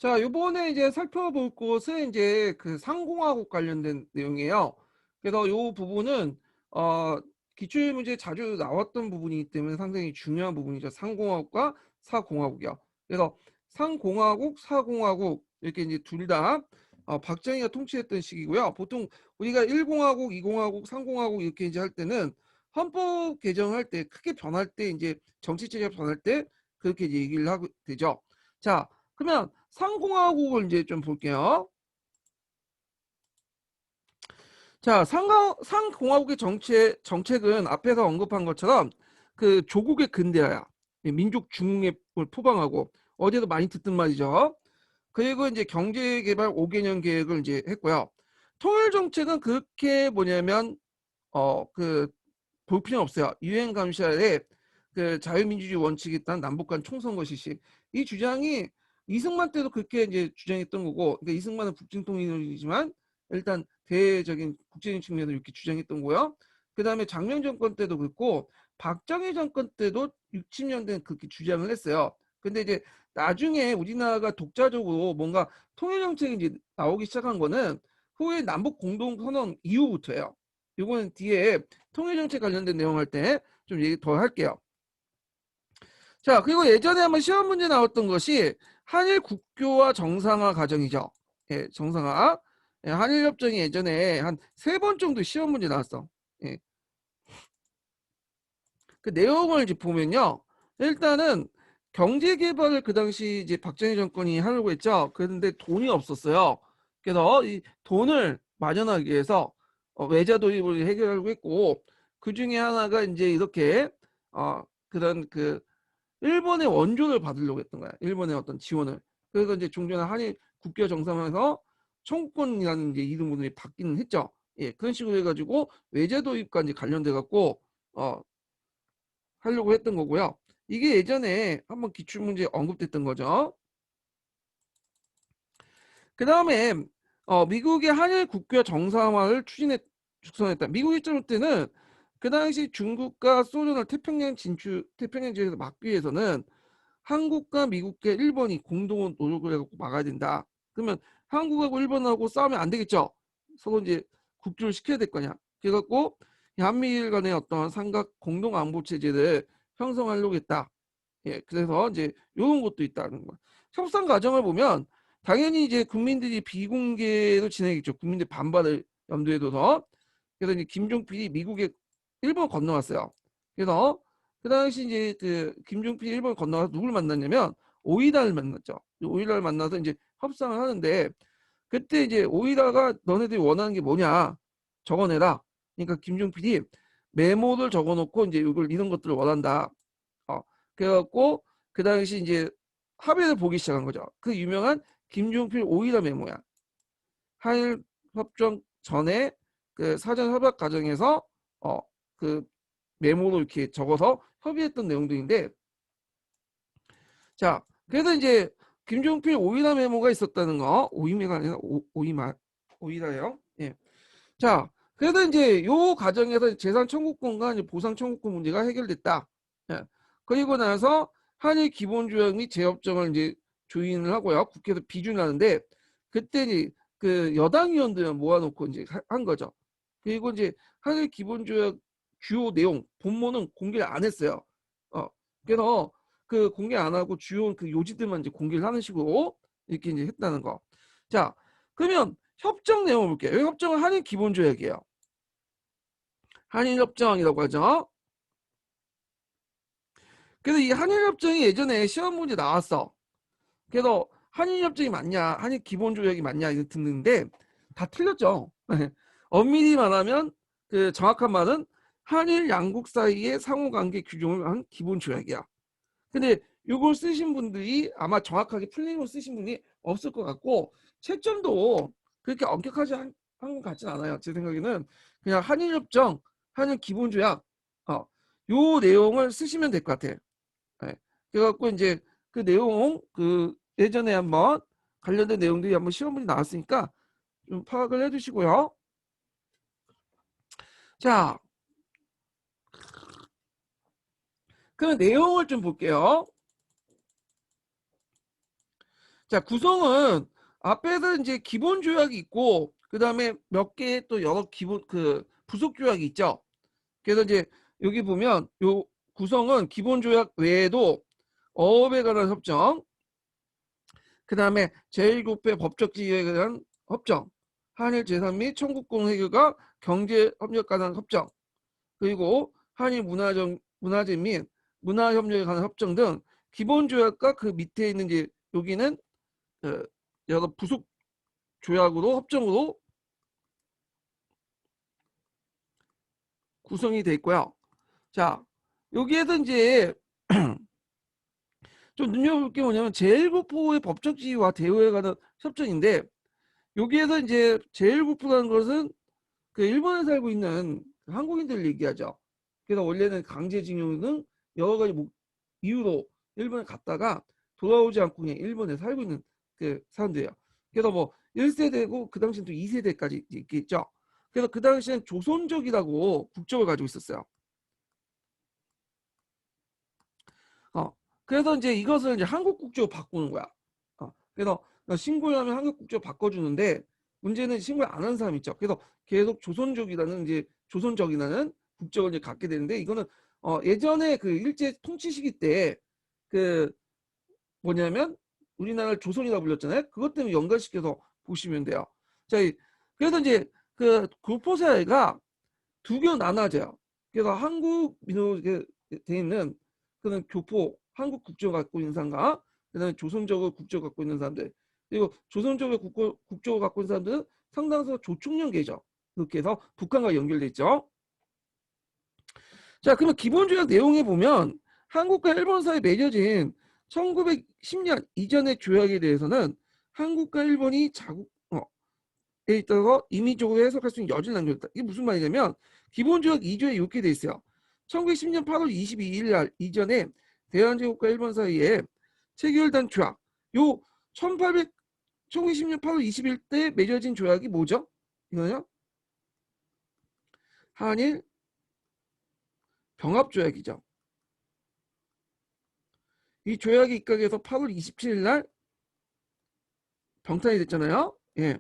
자, 요번에 이제 살펴볼 것은 이제 그 상공하고 관련된 내용이에요. 그래서 요 부분은 어 기출 문제에 자주 나왔던 부분이기 때문에 상당히 중요한 부분이죠. 상공하국과 사공하국이요. 그래서 상공하국, 사공하국 이렇게 이제 둘 다 박정희가 통치했던 시기고요. 보통 우리가 1공화국, 2공화국, 3공화국 이렇게 이제 할 때는 헌법 개정할 때 크게 변할 때 이제 정치 체제가 변할 때 그렇게 이제 얘기를 하고 되죠. 자, 그러면 상공화국을 이제 좀 볼게요. 자, 상공화국의 정책은 앞에서 언급한 것처럼 그 조국의 근대화야. 민족 중흥을 포방하고 어디에도 많이 듣던 말이죠. 그리고 이제 경제개발 5개년 계획을 이제 했고요. 통일 정책은 그렇게 뭐냐면 그 볼 필요는 없어요. 유엔 감시하에 그 자유민주주의 원칙에 따른 남북 간 총선거 실시. 이 주장이 이승만 때도 그렇게 이제 주장했던 거고, 그러니까 이승만은 북진통일이지만 일단 대외적인 국제적인 측면에서 이렇게 주장했던 거고요. 그 다음에 장명 정권 때도 그렇고, 박정희 정권 때도 6, 70년대는 그렇게 주장을 했어요. 근데 이제 나중에 우리나라가 독자적으로 뭔가 통일 정책이 이제 나오기 시작한 거는 후에 남북 공동선언 이후부터예요. 이거는 뒤에 통일정책 관련된 내용 할 때 좀 얘기 더 할게요. 자, 그리고 예전에 한번 시험 문제 나왔던 것이 한일 국교화 정상화 과정이죠. 예, 정상화. 예, 한일 협정이 예전에 한 3번 정도 시험 문제 나왔어. 예. 그 내용을 이제 보면요. 일단은 경제 개발을 그 당시 이제 박정희 정권이 하려고 했죠. 그런데 돈이 없었어요. 그래서 이 돈을 마련하기 위해서 외자 도입을 해결하려고 했고, 그 중에 하나가 이제 이렇게 그런 그 일본의 원조를 받으려고 했던 거야. 일본의 어떤 지원을. 그래서 이제 종전에 한일 국교 정상화에서 청구권이라는 이제 이름으로 바뀌는 했죠. 예, 그런 식으로 해가지고 외자 도입과 이제 관련돼 갖고 어 하려고 했던 거고요. 이게 예전에 한번 기출문제에 언급됐던 거죠. 그 다음에 미국의 한일 국교 정상화를 축소했다. 미국 입장 때는 그 당시 중국과 소련을 태평양 지역에서 막기 위해서는 한국과 미국과 일본이 공동으로 노력을 해갖고 막아야 된다. 그러면 한국하고 일본하고 싸우면 안 되겠죠. 서로 이제 국조를 시켜야 될 거냐. 그래갖고 한미일 간의 어떤 삼각 공동 안보 체제를 형성하려고 했다. 예, 그래서 이제 이런 것도 있다는 거. 협상 과정을 보면 당연히 이제 국민들이 비공개로 진행했죠. 국민들 반발을 염두에 둬서. 그래서 이제 김종필이 미국에 일본 건너왔어요. 그래서 그 당시 이제 그 김종필이 일본 건너와서 누굴 만났냐면 오이다를 만났죠. 오이다를 만나서 이제 협상을 하는데 그때 이제 오이다가 너네들이 원하는 게 뭐냐 적어내라. 그러니까 김종필이 메모를 적어놓고 이제 이걸 이런 것들을 원한다. 어, 그래갖고 그 당시 이제 합의를 보기 시작한 거죠. 그 유명한 김종필 오이다 메모야. 한일 협정 전에 그 사전 협약 과정에서 그 메모로 이렇게 적어서 협의했던 내용들인데, 자, 그래서 이제 김종필 오이다 메모가 있었다는 거. 오이메가 아니라 오이마 오이다예요. 예. 자, 그래서 이제 요 과정에서 재산 청구권과 이제 보상 청구권 문제가 해결됐다. 예. 그리고 나서 한일 기본조약 및 재협정을 이제 조인을 하고요. 국회에서 비준하는데 그때 이제 그 여당 의원들 모아놓고 이제 한 거죠. 그리고 이제 한일 기본조약 주요 내용 본문은 공개를 안 했어요. 그래서 그 공개 안 하고 주요 그 요지들만 이제 공개를 하는 식으로 이렇게 이제 했다는 거. 자, 그러면 협정 내용을 볼게요. 이 협정은 한일 기본조약이에요. 한일협정이라고 하죠. 그래서 이 한일협정이 예전에 시험 문제 나왔어. 그래서 한일협정이 맞냐, 한일기본조약이 맞냐 이거 듣는데 다 틀렸죠. 엄밀히 말하면 그 정확한 말은 한일 양국 사이의 상호관계 규정을 한 기본조약이야. 근데 이걸 쓰신 분들이 아마 정확하게 풀리로 쓰신 분이 없을 것 같고 채점도 그렇게 엄격하지 한것 같진 않아요. 제 생각에는 그냥 한일협정, 한일기본조약 요 내용을 쓰시면 될 것 같아요. 네. 그래갖고 이제 그 내용 그 예전에 한번 관련된 내용들이 한번 시험문이 나왔으니까 좀 파악을 해두시고요. 자, 그럼 내용을 좀 볼게요. 자, 구성은 앞에서 이제 기본 조약이 있고 그다음에 몇 개의 또 여러 기본 그 부속 조약이 있죠. 그래서 이제 여기 보면 요 구성은 기본 조약 외에도 어업에 관한 협정, 그다음에 제1국회 법적 지위에 관한 협정, 한일 재산 및 청구권 해결과 경제 협력 관한 협정, 그리고 한일 문화재 및 문화협력에 관한 협정 등 기본 조약과 그 밑에 있는 이제 여기는 여러 부속 조약으로 협정으로 구성이 돼 있고요. 자, 여기에서 이제 좀 눈여볼 게 뭐냐면 제1국부의 법적 지위와 대우에 관한 협정인데 여기에서 이제 제1국부라는 것은 그 일본에 살고 있는 한국인들 얘기하죠. 그래서 원래는 강제징용 등 여러 가지 이유로 일본에 갔다가 돌아오지 않고 그냥 일본에 살고 있는 그 사람들이에요. 그래서 뭐 1세대고 그 당시엔 또 2세대까지 있겠죠. 그래서 그 당시엔 조선족이라고 국적을 가지고 있었어요. 어, 그래서 이제 이것을 이제 한국 국적으로 바꾸는 거야. 그래서 신고를 하면 한국 국적으로 바꿔주는데 문제는 신고를 안 한 사람 있죠. 그래서 계속 조선족이라는 이제 조선족이라는 국적을 이제 갖게 되는데 이거는 예전에 그 일제 통치 시기 때 그 뭐냐면 우리나라를 조선이라 불렸잖아요. 그것 때문에 연관시켜서 보시면 돼요. 자, 그래서 이제 그 교포사회가 두 개로 나눠져요. 그래서 한국 민족에 돼 있는 그런 교포 한국 국적을 갖고 있는 사람과 그다음에 조선족을 국적을 갖고 있는 사람들 그리고 조선족의 국적을 갖고 있는 사람들은 상당수 조총련계죠. 그렇게 해서 북한과 연결돼 있죠. 자, 그러면 기본조약 내용에 보면 한국과 일본 사이에 맺어진 1910년 이전의 조약에 대해서는 한국과 일본이 에 있다가 임의적으로 해석할 수 있는 여지를 남겼다. 이게 무슨 말이냐면 기본조약 2조에 이렇게 돼 있어요. 1910년 8월 22일 날 이전에 대한제국과 일본 사이에 체결된 조약. 요 1910년 8월 20일 때 맺어진 조약이 뭐죠? 이거요? 한일 병합조약이죠. 이 조약이 입각해서 8월 27일 날 병탄이 됐잖아요. 예.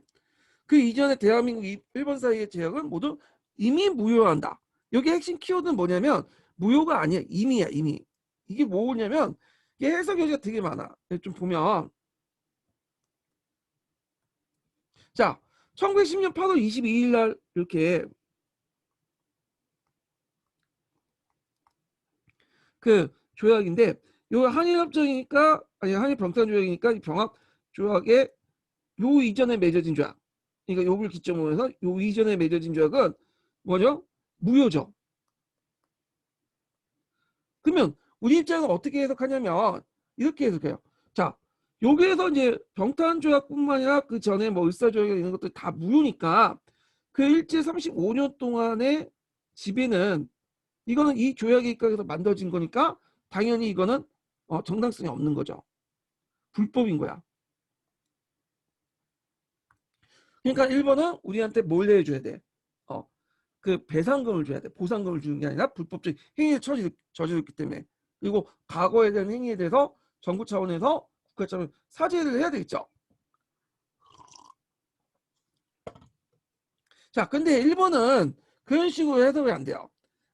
그 이전에 대한민국 일본 사이의 제약은 모두 이미 무효한다. 여기 핵심 키워드는 뭐냐면 무효가 아니야. 이미야, 이미. 이게 뭐냐면 이게 해석 여지가 되게 많아. 좀 보면 자, 1910년 8월 22일 날 이렇게 그 조약인데 요 한일 협정이니까 아니 한일 병탄 조약이니까 이 병합 조약의 요 이전에 맺어진 조약. 그러니까 요걸 기점으로 해서 요 이전에 맺어진 조약은 뭐죠? 무효죠. 그러면 우리 입장은 어떻게 해석하냐면 이렇게 해석해요. 자, 여기에서 이제 병탄조약뿐만 아니라 그 전에 뭐 을사조약 이런 것들 다 무효니까 그 일제 35년 동안의 지배는 이거는 이 조약에 입각해서 만들어진 거니까 당연히 이거는 정당성이 없는 거죠. 불법인 거야. 그러니까 일본은 우리한테 뭘 내줘야 돼? 어, 그 배상금을 줘야 돼. 보상금을 주는 게 아니라 불법적 행위를 저질렀기 때문에. 그리고 과거에 대한 행위에 대해서 정부 차원에서 국가 차원 사죄를 해야 되겠죠. 자, 근데 일본은 그런 식으로 해석이 안 돼요.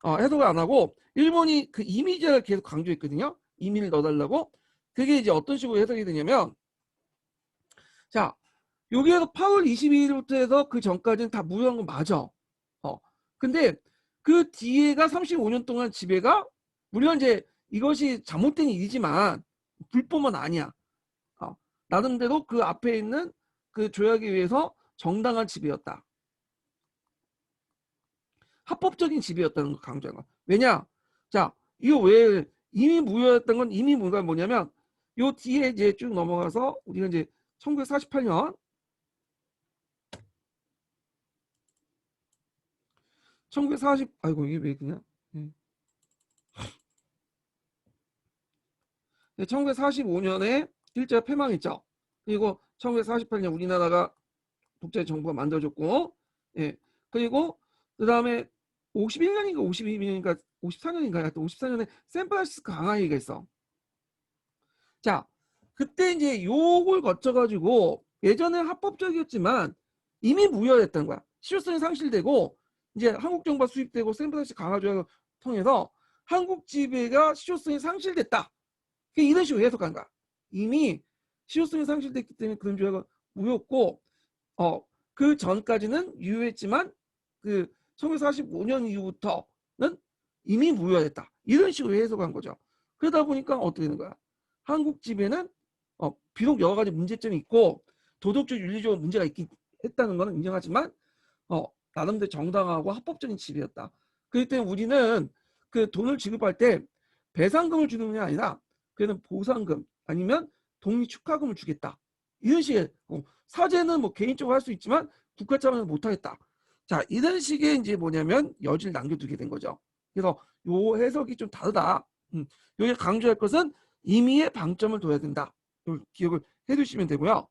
해석을 안 하고 일본이 그 이미지를 계속 강조했거든요. 이미를 넣어달라고. 그게 이제 어떤 식으로 해석이 되냐면 자, 여기에서 8월 22일부터 해서 그 전까지는 다 무효한 건 맞아. 근데 그 뒤에가 35년 동안 지배가 물론 이제 이것이 잘못된 일이지만 불법은 아니야. 어, 나름대로 그 앞에 있는 그 조약에 의해서 정당한 지배였다. 합법적인 지배였다는 걸 강조한 거야. 왜냐? 자, 이거 왜 이미 무효였던 건 이미 무효가 뭐냐면 요 뒤에 이제 쭉 넘어가서 우리가 이제 1948년 1940 아이고 이게 왜 그냥 1945년에 일제가 패망했죠. 그리고 1948년 우리나라가 독재 정부가 만들어졌고, 예. 그리고 그 다음에 51년인가 52년인가 54년인가 하여튼 54년에 샌프란시스코 강화회의가 있어. 자, 그때 이제 요걸 거쳐가지고 예전에 합법적이었지만 이미 무효됐던 거야. 실효성이 상실되고 이제 한국 정부가 수입되고 샌프란시스코 강화 조약을 통해서 한국 지배가 실효성이 상실됐다. 이런 식으로 해석한 거야. 이미 실효성이 상실됐기 때문에 그런 조약은 무효였고 그 전까지는 유효했지만 그 1945년 이후부터는 이미 무효됐다. 이런 식으로 해석한 거죠. 그러다 보니까 어떻게 되는 거야? 한국 지배는 비록 여러 가지 문제점이 있고 도덕적 윤리적으로 문제가 있긴 했다는 것은 인정하지만 나름대로 정당하고 합법적인 지배였다. 그렇기 때문에 우리는 그 돈을 지급할 때 배상금을 주는 게 아니라 그는 보상금 아니면 독립축하금을 주겠다. 이런 식의 사죄는 뭐 개인적으로 할 수 있지만 국가 차원에서 못하겠다. 자, 이런 식의 이제 뭐냐면 여지를 남겨두게 된 거죠. 그래서 요 해석이 좀 다르다. 여기 강조할 것은 임의의 방점을 둬야 된다. 기억을 해두시면 되고요.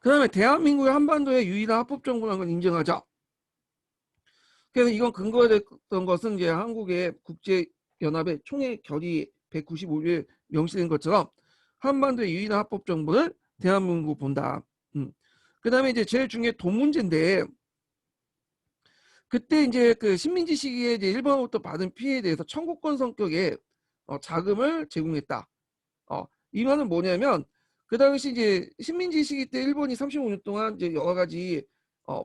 그 다음에 대한민국의 한반도의 유일한 합법 정부라는 걸 인정하자. 그래서 이건 근거가 됐던 것은 이제 한국의 국제연합의 총회 결의 195조에 명시된 것처럼 한반도의 유일한 합법 정부를 대한민국 본다. 그 다음에 이제 제일 중요한 돈 문제인데 그때 이제 그 식민지 시기에 이제 일본으로부터 받은 피해에 대해서 청구권 성격의 자금을 제공했다. 이 말은 뭐냐면 그 당시 이제 식민지 시기 때 일본이 35년 동안 이제 여러 가지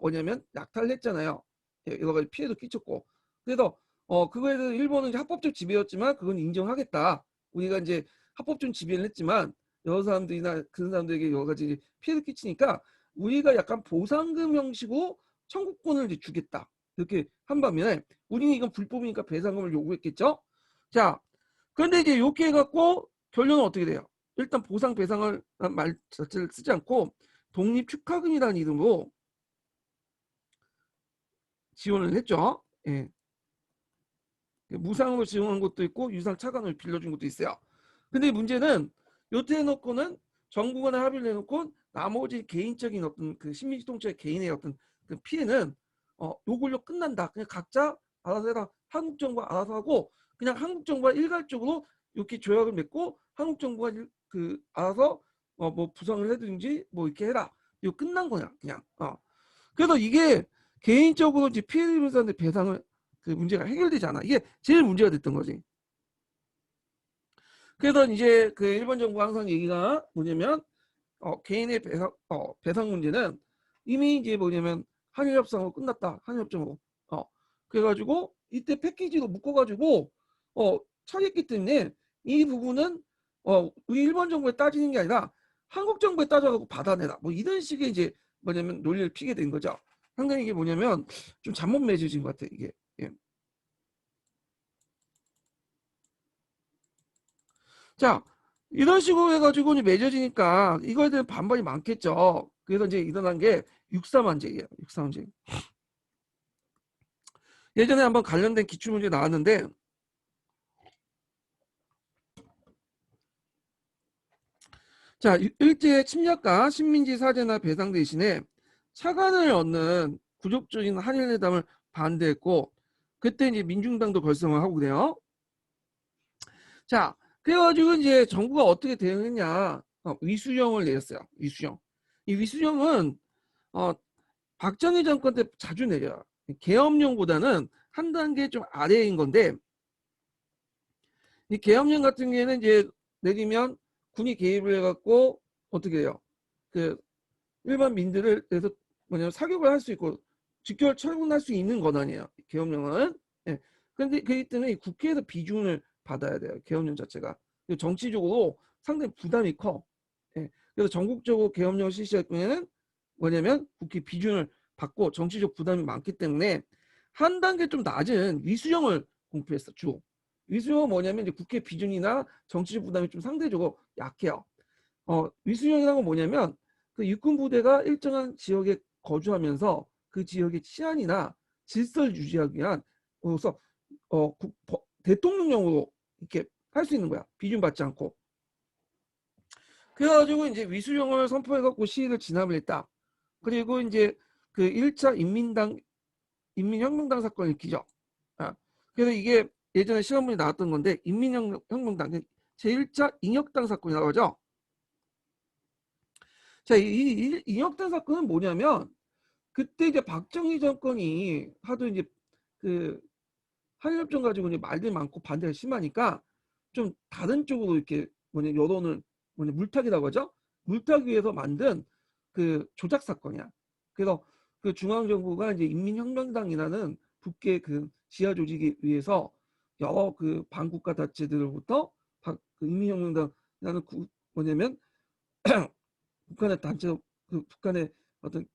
뭐냐면 약탈을 했잖아요. 여러 가지 피해도 끼쳤고. 그래서 그거에 대해서 일본은 이제 합법적 지배였지만 그건 인정하겠다. 우리가 이제 합법적 지배를 했지만 여러 사람들이나 그런 사람들에게 여러 가지 피해를 끼치니까 우리가 약간 보상금 형식으로 청구권을 이제 주겠다. 이렇게 한 반면에 우리는 이건 불법이니까 배상금을 요구했겠죠. 자, 그런데 이제 이렇게 해갖고 결론은 어떻게 돼요? 일단 보상 배상을 말 자체를 쓰지 않고 독립축하금이라는 이름으로 지원을 했죠. 예. 무상으로 지원한 것도 있고 유상 차관을 빌려준 것도 있어요. 근데 문제는 요때 해놓고는 정부간에 합의를 해놓고 나머지 개인적인 어떤 그 식민지 통치의 개인의 어떤 그 피해는 요걸로 끝난다. 그냥 각자 알아서 해라. 한국 정부가 알아서 하고 그냥 한국 정부가 일괄적으로 이렇게 조약을 맺고 한국 정부가 그 알아서 뭐 부상을 해든지 뭐 이렇게 해라. 이거 끝난 거야 그냥. 그래서 이게 개인적으로 이제 피해 입은 사람들 배상을 그 문제가 해결되지 않아. 이게 제일 문제가 됐던 거지. 그래서 이제 그 일본 정부가 항상 얘기가 뭐냐면 개인의 배상 문제는 이미 이제 뭐냐면 한일 협상으로 끝났다. 한일 협정으로. 그래가지고 이때 패키지로 묶어가지고 처리했기 때문에 이 부분은 우리 일본 정부에 따지는 게 아니라 한국 정부에 따져가고 받아내라. 뭐 이런 식의 이제 뭐냐면 논리를 피게 된 거죠. 상당히 이게 뭐냐면 좀 잘못 맺어진 것 같아 이게. 예. 자, 이런 식으로 해가지고 이제 맺어지니까 이거에 대한 반발이 많겠죠. 그래서 이제 일어난 게 육사만제예요. 육사만제. 예전에 한번 관련된 기출문제 나왔는데 자, 일제 침략과 식민지 사죄나 배상 대신에 차관을 얻는 구족적인 한일회담을 반대했고 그때 이제 민중당도 결성을 하고 그래요. 자, 그래가지고 이제 정부가 어떻게 대응했냐? 위수령을 내렸어요. 위수령. 이 위수령은 박정희 정권 때 자주 내려요. 계엄령보다는 한 단계 좀 아래인 건데 이 계엄령 같은 경우에는 이제 내리면 군이 개입을 해갖고 어떻게 해요? 그 일반 민들을 해서 뭐냐면 사격을 할 수 있고 직결 처분할 수 있는 권한이에요. 계엄령은. 예. 그런데 그렇기 때문에 국회에서 비준을 받아야 돼요. 계엄령 자체가. 정치적으로 상당히 부담이 커. 예. 그래서 전국적으로 계엄령을 실시할 경우에는 뭐냐면 국회 비준을 받고 정치적 부담이 많기 때문에 한 단계 좀 낮은 위수령을 공표했어. 주. 위수령은 뭐냐면 이제 국회 비준이나 정치적 부담이 좀 상대적으로 약해요. 위수령이라는 건 뭐냐면 그 육군 부대가 일정한 지역에 거주하면서 그 지역의 치안이나 질서를 유지하기 위한 그래서 대통령령으로 이렇게 할 수 있는 거야. 비준 받지 않고. 그래가지고 이제 위수령을 선포해갖고 시위를 진압을 했다. 그리고 이제 그 1차 인민혁명당 사건을 일으키죠. 그래서 이게 예전에 시험문이 나왔던 건데 인민혁명당 제1차 인혁당 사건이 나오죠. 자, 이 인혁당 사건은 뭐냐면 그때 이제 박정희 정권이 하도 이제 그 한일협정 가지고 이제 말들이 많고 반대가 심하니까 좀 다른 쪽으로 이렇게 여론을 물타기라고 하죠. 물타기 위해서 만든 그 조작 사건이야. 그래서 그 중앙정부가 이제 인민혁명당이라는 북계 그 지하 조직에 의해서 여러 그 반국가 단체들로부터 그 인민혁명당이라는 뭐냐면 북한의 단체 그 북한의 어떤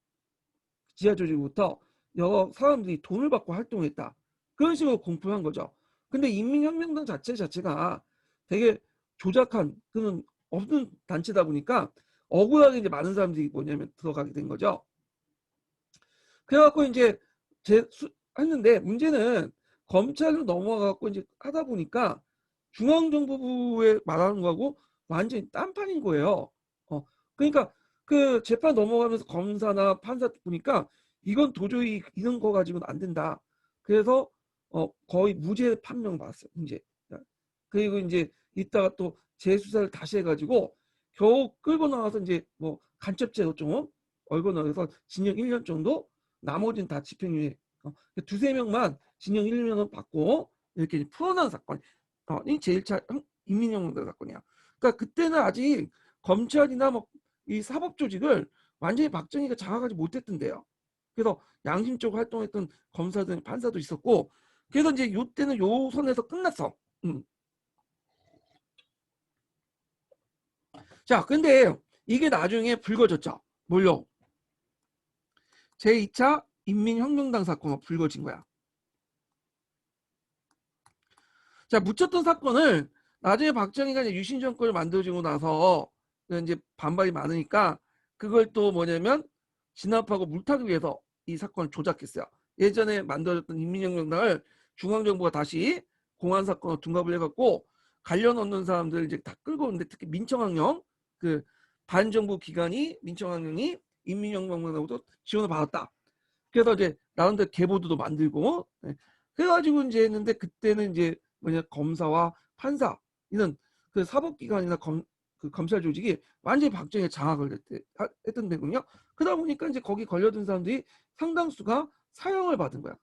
지하 조직부터 여러 사람들이 돈을 받고 활동했다. 그런 식으로 공표한 거죠. 근데 인민혁명당 자체가 되게 조작한 그런 없는 단체다 보니까 억울하게 이제 많은 사람들이 들어가게 된 거죠. 그래갖고 이제 했는데 문제는 검찰로 넘어가갖고 이제 하다 보니까 중앙정보부에 말하는 거하고 완전히 딴판인 거예요. 그러니까 그 재판 넘어가면서 검사나 판사 보니까 이건 도저히 이런 거 가지고는 안 된다. 그래서 거의 무죄 판명 받았어요. 무죄. 그리고 이제 이따가 또 재수사를 다시 해가지고 겨우 끌고 나와서 이제 뭐 간첩죄로 좀 얼고 나와서 징역 1년 정도, 나머지는 다 집행유예. 두세 명만 징역 1년을 받고 이렇게 풀어난 사건. 이 제1차 인민혁명당 사건이야. 그러니까 그때는 아직 검찰이나 뭐 이 사법조직을 완전히 박정희가 장악하지 못했던데요. 그래서 양심적으로 활동했던 검사들, 판사도 있었고, 그래서 이제 요때는 요 선에서 끝났어. 자, 근데 이게 나중에 불거졌죠. 뭘요? 제2차 인민혁명당 사건으로 불거진 거야. 자, 묻혔던 사건을 나중에 박정희가 이제 유신 정권을 만들어주고 나서 이제 반발이 많으니까 그걸 또 뭐냐면 진압하고 물타기 위해서 이 사건을 조작했어요. 예전에 만들어졌던 인민혁명당을 중앙정부가 다시 공안 사건으로 둔갑을 해갖고 관련 없는 사람들 이제 다 끌고 오는데 특히 민청학령 그 반정부 기관이 민청학령이 인민혁명당으로도 지원을 받았다. 그래서 이제 나름대로 계보도도 만들고 그래가지고 이제 했는데 그때는 이제 검사와 판사 이런 그 사법기관이나 그 검찰 조직이 완전히 박정희에 장악을 했던 데군요. 그러다 보니까 이제 거기 걸려든 사람들이 상당수가 사형을 받은 거야.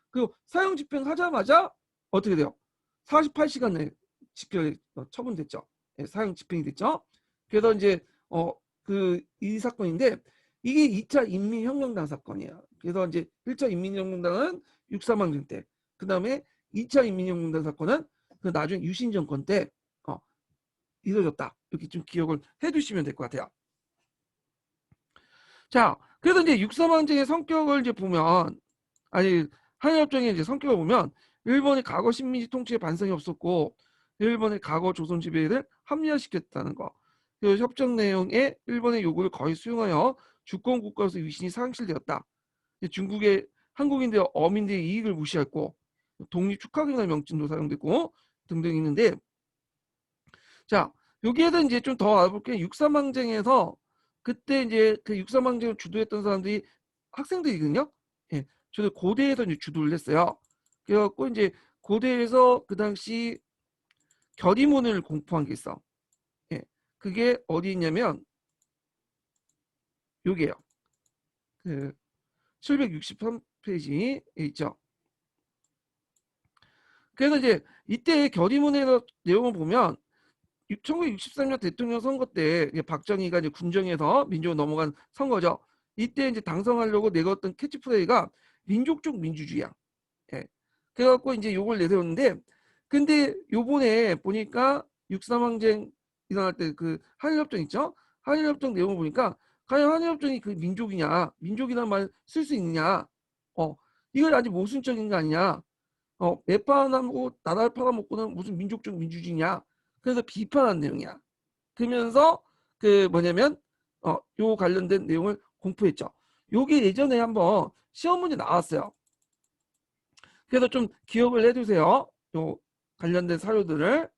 그리고 사형 집행하자마자 어떻게 돼요? 48시간 내에 처분됐죠. 사형 집행이 됐죠. 그래서 이제 그 이 사건인데 이게 2차 인민혁명당 사건이야. 그래서 이제 1차 인민혁명당은 6.3항쟁 때, 그 다음에 2차 인민혁명당 사건은 그 나중에 유신 정권 때 이루어졌다. 이렇게 좀 기억을 해두시면 될 것 같아요. 자, 그래서 이제 6.3항쟁의 성격을 이제 보면, 아니 한일협정의 이제 성격을 보면 일본의 과거 식민지 통치에 반성이 없었고 일본의 과거 조선 지배를 합리화시켰다는 거. 그 협정 내용에 일본의 요구를 거의 수용하여 주권 국가로서 위신이 상실되었다. 중국의 한국인들 어민들의 이익을 무시했고 독립 축하기나 명칭도 사용됐고 등등 있는데, 자 여기에서 이제 좀 더 알아볼게. 6.3항쟁에서 그때 이제 그 6.3항쟁을 주도했던 사람들이 학생들이거든요. 예, 저도 고대에서 이제 주도를 했어요. 그래갖고 이제 고대에서 그 당시 결의문을 공포한 게 있어. 예, 그게 어디 있냐면 여기에요. 그 763페이지에 있죠. 그래서 이제 이때 결의문의 내용을 보면 1963년 대통령 선거 때 박정희가 이제 군정에서 민주로 넘어간 선거죠. 이때 이제 당선하려고 내걸었던 캐치프레이가 민족적 민주주의야. 예. 그래갖고 이제 요걸 내세웠는데, 근데 요번에 보니까 6.3항쟁 일어날 때 그 한일협정 있죠? 한일협정 내용을 보니까 과연 한일협정이 그 민족이란 말 쓸 수 있느냐? 이걸 아직 모순적인 거 아니냐? 매파하고 나라를 팔아먹고는 무슨 민족적 민주주의냐? 그래서 비판한 내용이야. 그러면서 그 뭐냐면 요 관련된 내용을 공표했죠. 요게 예전에 한번 시험 문제 나왔어요. 그래서 좀 기억을 해두세요. 요 관련된 사료들을.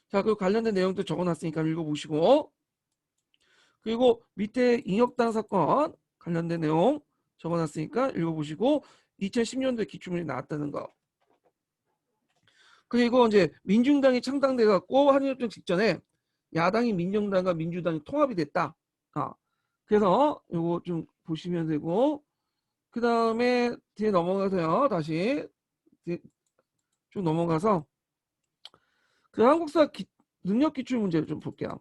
자, 그 관련된 내용도 적어놨으니까 읽어보시고, 그리고 밑에 인혁당 사건 관련된 내용 적어놨으니까 읽어보시고, 2010년도에 기출문제 나왔다는 거. 그리고 이제 민중당이 창당돼 갖고 한일협정 직전에 야당이 민정당과 민주당이 통합이 됐다. 그래서 요거 좀 보시면 되고, 그 다음에 뒤에 넘어가서요. 다시 쭉 넘어가서 그 한국사 능력 기출 문제를 좀 볼게요.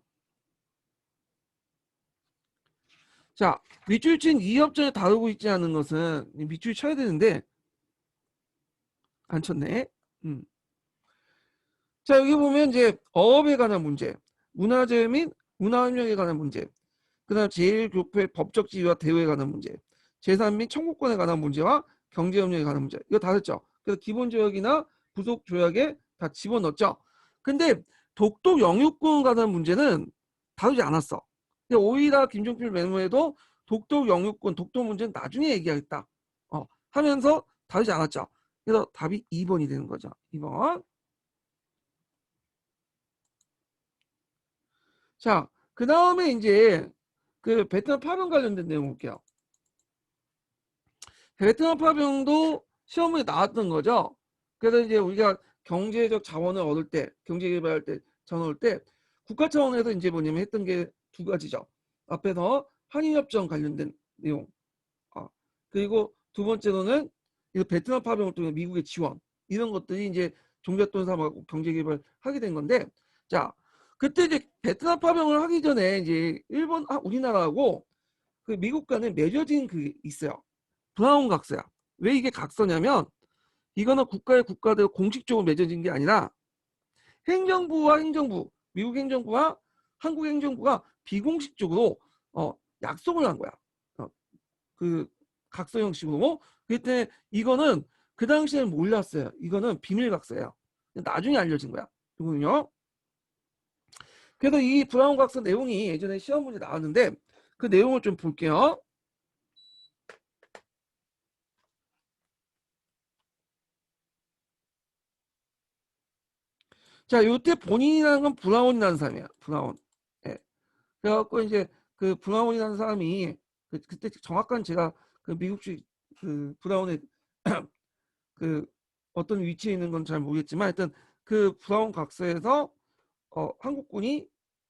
자, 밑줄 친 이 협정에 다루고 있지 않은 것은 밑줄 쳐야 되는데 안 쳤네. 자, 여기 보면 이제 어업에 관한 문제, 문화재 및 문화협력에 관한 문제, 그다음 제1교포의 법적 지위와 대우에 관한 문제, 재산 및 청구권에 관한 문제와 경제협력에 관한 문제. 이거 다 했죠. 그래서 기본조약이나 부속조약에 다 집어넣었죠. 근데 독도 영유권 관한 문제는 다루지 않았어. 근데 오히려 김종필 메모에도 독도 영유권, 독도 문제는 나중에 얘기하겠다. 하면서 다루지 않았죠. 그래서 답이 2번이 되는 거죠. 2번. 자, 그 다음에 이제 그 베트남 파병 관련된 내용 볼게요. 베트남 파병도 시험에 나왔던 거죠. 그래서 이제 우리가 경제적 자원을 얻을 때, 경제 개발할 때, 자원을 얻을 때 국가 차원에서 이제 뭐냐면 했던 게 두 가지죠. 앞에서 한일협정 관련된 내용. 그리고 두 번째로는 이 베트남 파병을 통해 미국의 지원. 이런 것들이 이제 종잣돈 삼아고 경제 개발 하게 된 건데, 자, 그때 이제 베트남 파병을 하기 전에 이제 우리나라하고 그 미국 간에 맺어진 그 있어요. 브라운 각서야. 왜 이게 각서냐면 이거는 국가의 국가대로 공식적으로 맺어진 게 아니라 행정부와 행정부, 미국 행정부와 한국 행정부가 비공식적으로 약속을 한 거야. 그 각서 형식으로. 그때 이거는 그 당시에는 몰랐어요. 이거는 비밀 각서예요. 나중에 알려진 거야. 이거는요. 그래서 이 브라운 각서 내용이 예전에 시험 문제 나왔는데 그 내용을 좀 볼게요. 자, 요때 본인이라는 건 브라운이라는 사람이야. 브라운. 예. 그래갖고 이제 그 브라운이라는 사람이 그때 정확한 제가 그 미국식 그 브라운의 그 어떤 위치에 있는 건 잘 모르겠지만 하여튼 그 브라운 각서에서 한국군이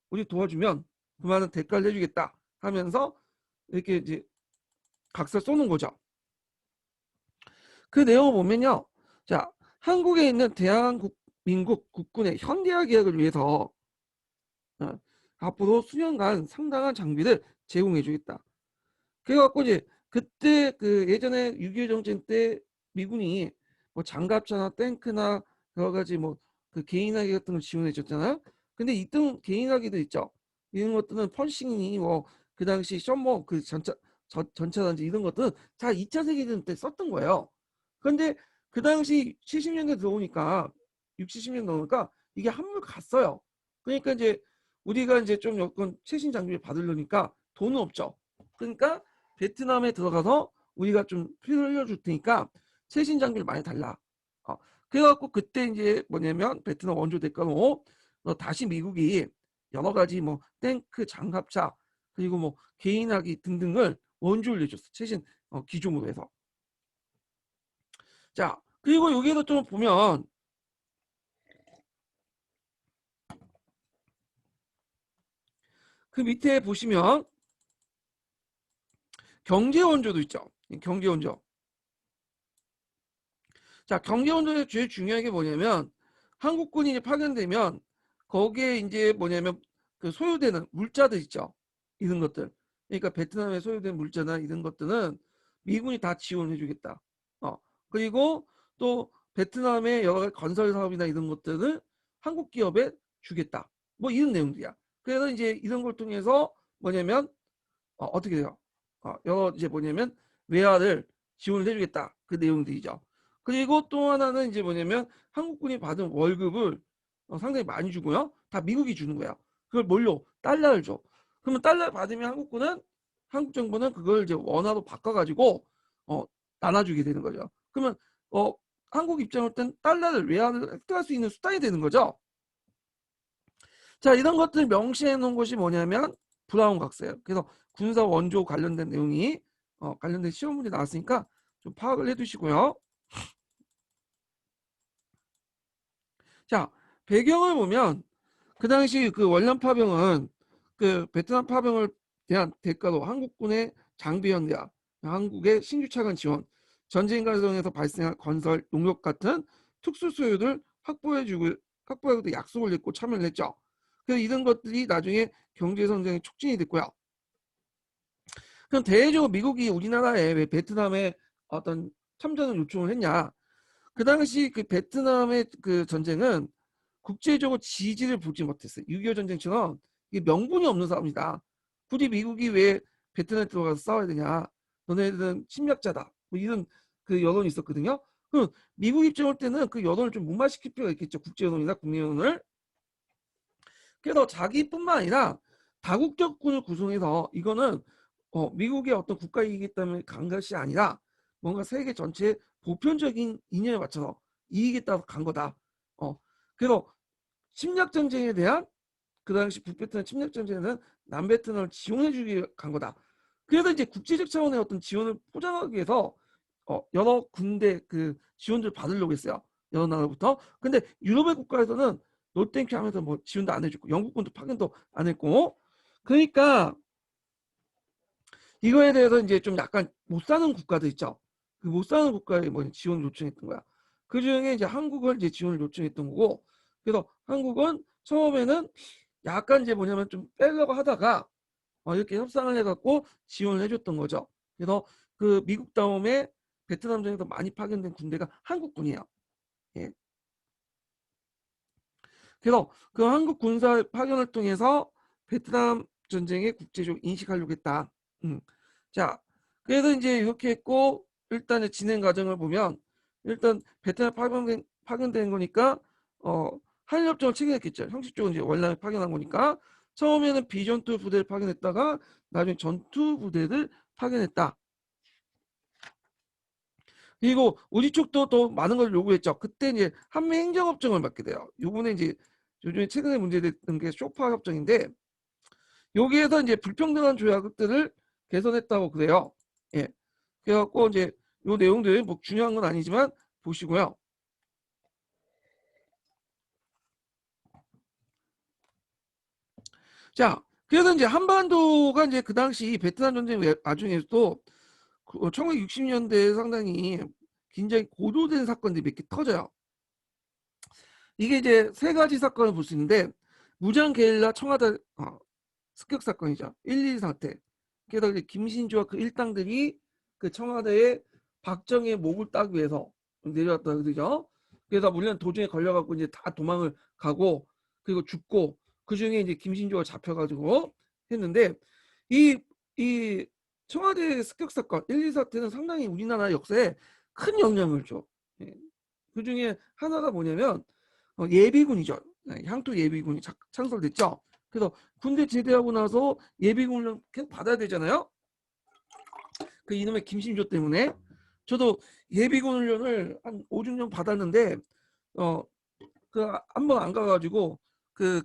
우리 도와주면 그만한 대가를 해주겠다 하면서 이렇게 이제 각서 쏘는 거죠. 그 내용을 보면요. 자, 한국에 있는 대한민국 국군의 현대화 계획을 위해서 앞으로 수년간 상당한 장비를 제공해 주겠다. 그래갖고 이제 그때 그 예전에 6.25 정전 때 미군이 뭐 장갑차나 탱크나 여러 가지 뭐 그 개인화기 같은 걸 지원해 줬잖아요. 근데 이등 개인화기도 있죠. 이런 것들은 펄싱이 뭐 그 당시 셔머 그 전차단지 이런 것들은 다 2차 세계대전 때 썼던 거예요. 근데 그 당시 70년대 들어오니까 6, 70년 넘으니까 이게 한물 갔어요. 그러니까 이제 우리가 이제 좀 여건 최신 장비를 받으려니까 돈은 없죠. 그러니까 베트남에 들어가서 우리가 좀 피를 흘려줄 테니까 최신 장비를 많이 달라. 그래갖고 그때 이제 뭐냐면 베트남 원조 대가로 다시 미국이 여러 가지 뭐 탱크, 장갑차 그리고 뭐 개인화기 등등을 원조를 내줬어. 최신 기종으로 해서. 자, 그리고 여기에도 좀 보면 그 밑에 보시면 경제 원조도 있죠. 경제 원조. 자, 경제 원조의 제일 중요한 게 뭐냐면 한국군이 이제 파견되면 거기에 이제 뭐냐면 그 소요되는 물자들 있죠. 이런 것들. 그러니까 베트남에 소요된 물자나 이런 것들은 미군이 다 지원해 주겠다. 그리고 또 베트남의 여러 가지 건설 사업이나 이런 것들을 한국 기업에 주겠다. 뭐 이런 내용들이야. 그래서 이제 이런 걸 통해서 뭐냐면 어떻게 돼요? 여러 이제 뭐냐면 외화를 지원을 해주겠다. 그 내용들이죠. 그리고 또 하나는 이제 뭐냐면 한국군이 받은 월급을 상당히 많이 주고요. 다 미국이 주는 거야. 그걸 뭘로? 달러를 줘. 그러면 달러 받으면 한국 정부는 그걸 이제 원화로 바꿔가지고 어, 나눠주게 되는 거죠. 그러면 어, 한국 입장을 땐 달러를 외화를 획득할 수 있는 수단이 되는 거죠. 자, 이런 것들 명시해 놓은 것이 뭐냐면 브라운 각서예요. 그래서 군사 원조 관련된 내용이 관련된 시험 문제 나왔으니까 좀 파악을 해두시고요. 자, 배경을 보면 그 당시 그 월남 파병은 그 베트남 파병을 대한 대가로 한국군의 장비 현대화, 한국의 신규 차관 지원, 전쟁 과정에서 발생한 건설, 농력 같은 특수 소요를 확보해주고 약속을 했고 참여를 했죠. 그래서 이런 것들이 나중에 경제 성장에 촉진이 됐고요. 그럼 대외적으로 미국이 우리나라에 왜 베트남에 어떤 참전을 요청을 했냐? 그 당시 그 베트남의 그 전쟁은 국제적으로 지지를 보지 못했어요. 6.25 전쟁처럼 이게 명분이 없는 싸움이다. 굳이 미국이 왜 베트남에 들어가서 싸워야 되냐? 너네들은 침략자다. 뭐 이런 그 여론이 있었거든요. 그럼 미국 입장 올 때는 그 여론을 좀 무마시킬 필요가 있겠죠. 국제 여론이나 국내 여론을. 그래서 자기뿐만 아니라 다국적군을 구성해서 이거는 미국의 어떤 국가 이익이 때문에 간 것이 아니라 뭔가 세계 전체의 보편적인 이념에 맞춰서 이익에 따라서 간 거다. 그래서 침략 전쟁에 대한 그 당시 북베트남 침략 전쟁에는 남베트남을 지원해주기 간 거다. 그래서 이제 국제적 차원의 어떤 지원을 포장하기 위해서 여러 군데 그 지원을 받으려고 했어요. 여러 나라부터. 근데 유럽의 국가에서는 노땡큐 하면서 뭐 지원도 안 해주고 영국군도 파견도 안 했고 그러니까 이거에 대해서 이제 좀 약간 못 사는 국가들 있죠. 그 못 사는 국가에 뭐 지원을 요청했던 거야. 그 중에 이제 한국을 이제 지원을 요청했던 거고 그래서 한국은 처음에는 약간 이제 뭐냐면 좀 빼려고 하다가 이렇게 협상을 해갖고 지원을 해줬던 거죠. 그래서 그 미국 다음에 베트남전에서 많이 파견된 군대가 한국군이에요. 예. 그래서 그 한국 군사 파견을 통해서 베트남 전쟁에 국제적으로 인식하려고 했다. 음. 자, 그래서 이제 이렇게 했고 일단 진행 과정을 보면 일단 베트남 파견된 거니까 한일협정을 체결했겠죠. 형식적으로 이제 월남에 파견한 거니까 처음에는 비전투 부대를 파견했다가 나중에 전투 부대를 파견했다. 그리고 우리 쪽도 더 많은 걸 요구했죠. 그때 이제 한미 행정협정을 맺게 돼요. 요번에 이제 요즘에 최근에 문제됐던 게 쇼파 협정인데 여기에서 이제 불평등한 조약들을 개선했다고 그래요. 예. 그래갖고 이제 요 내용들 뭐 중요한 건 아니지만 보시고요. 자, 그래서 이제 한반도가 이제 그 당시 베트남 전쟁 와중에도 1960년대 상당히 굉장히 고도된 사건들이 몇 개 터져요. 이게 이제 세 가지 사건을 볼 수 있는데 무장 게릴라 청와대 습격 사건이죠. 1.12 사태. 게다가 이제 김신주와 그 일당들이 그 청와대에 박정희의 목을 따기 위해서 내려왔다 그러죠. 그래서 물론 도중에 걸려갖고 이제 다 도망을 가고 그리고 죽고 그 중에 이제 김신주가 잡혀가지고 했는데 이, 이 청와대 습격 사건 1.12 사태는 상당히 우리나라 역사에 큰 영향을 줘. 예. 그 중에 하나가 뭐냐면 예비군이죠. 향토 예비군이 창설됐죠. 그래서 군대 제대하고 나서 예비군을 계속 받아야 되잖아요. 그 이놈의 김신조 때문에 저도 예비군 훈련을 한 5, 6년 받았는데 그 한 번 안 가가지고 그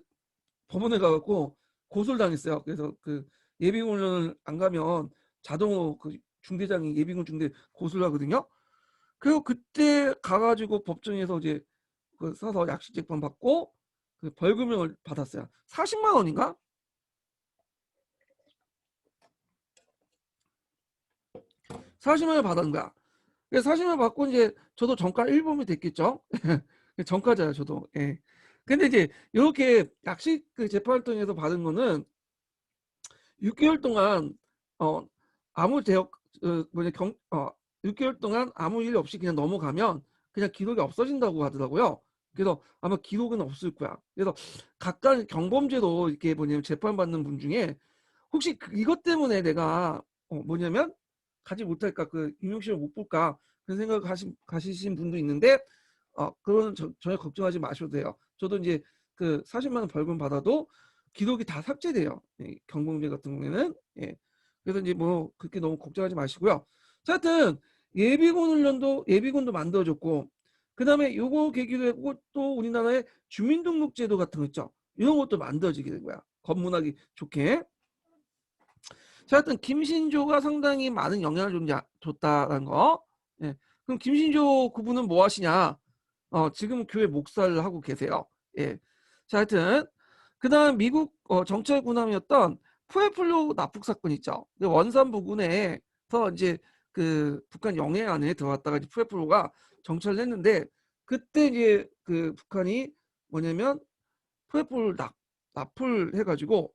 법원에 가갖고 고소를 당했어요. 그래서 그 예비군 훈련을 안 가면 자동으로 그 중대장이 예비군 중대 고소를 하거든요. 그리고 그때 가가지고 법정에서 이제 그 서서 약식재판 받고 그 벌금을 받았어요. 40만 원인가? 40만 원 받은 거야. 그래서 40만 원 받고 이제 저도 정가 1범이 됐겠죠. 정가자야 저도. 예. 근데 이제 이렇게 약식 그 재판을 통해서 받은 거는 6개월 동안 아무 대역 뭐냐 6개월 동안 아무 일 없이 그냥 넘어가면 그냥 기록이 없어진다고 하더라고요. 그래서 아마 기록은 없을 거야. 그래서 각각 경범죄로 이렇게 뭐냐면 재판받는 분 중에 혹시 이것 때문에 내가 뭐냐면 가지 못할까 그 임용시험을 못 볼까 그런 생각을 가시신 분도 있는데 그거는 전혀 걱정하지 마셔도 돼요. 저도 이제 그 40만 원 벌금 받아도 기록이 다 삭제돼요. 예, 경범죄 같은 경우에는. 예. 그래서 이제 뭐 그렇게 너무 걱정하지 마시고요. 자, 하여튼 예비군도 만들어졌고 그다음에 요거 계기로 했고 또 우리나라의 주민등록제도 같은 거 있죠. 이런 것도 만들어지게 된 거야. 검문하기 좋게. 자, 하여튼 김신조가 상당히 많은 영향을 줬다는 거. 예. 그럼 김신조 그분은 뭐 하시냐? 지금 교회 목사를 하고 계세요. 예. 자, 하여튼 그다음 미국 정찰 군함이었던 푸에플로 납북 사건 있죠. 그 원산 부근에서 이제 그 북한 영해 안에 들어왔다가 이제 푸에플로가 정찰을 했는데 그때 이제 그 북한이 뭐냐면 푸에플 납풀 해가지고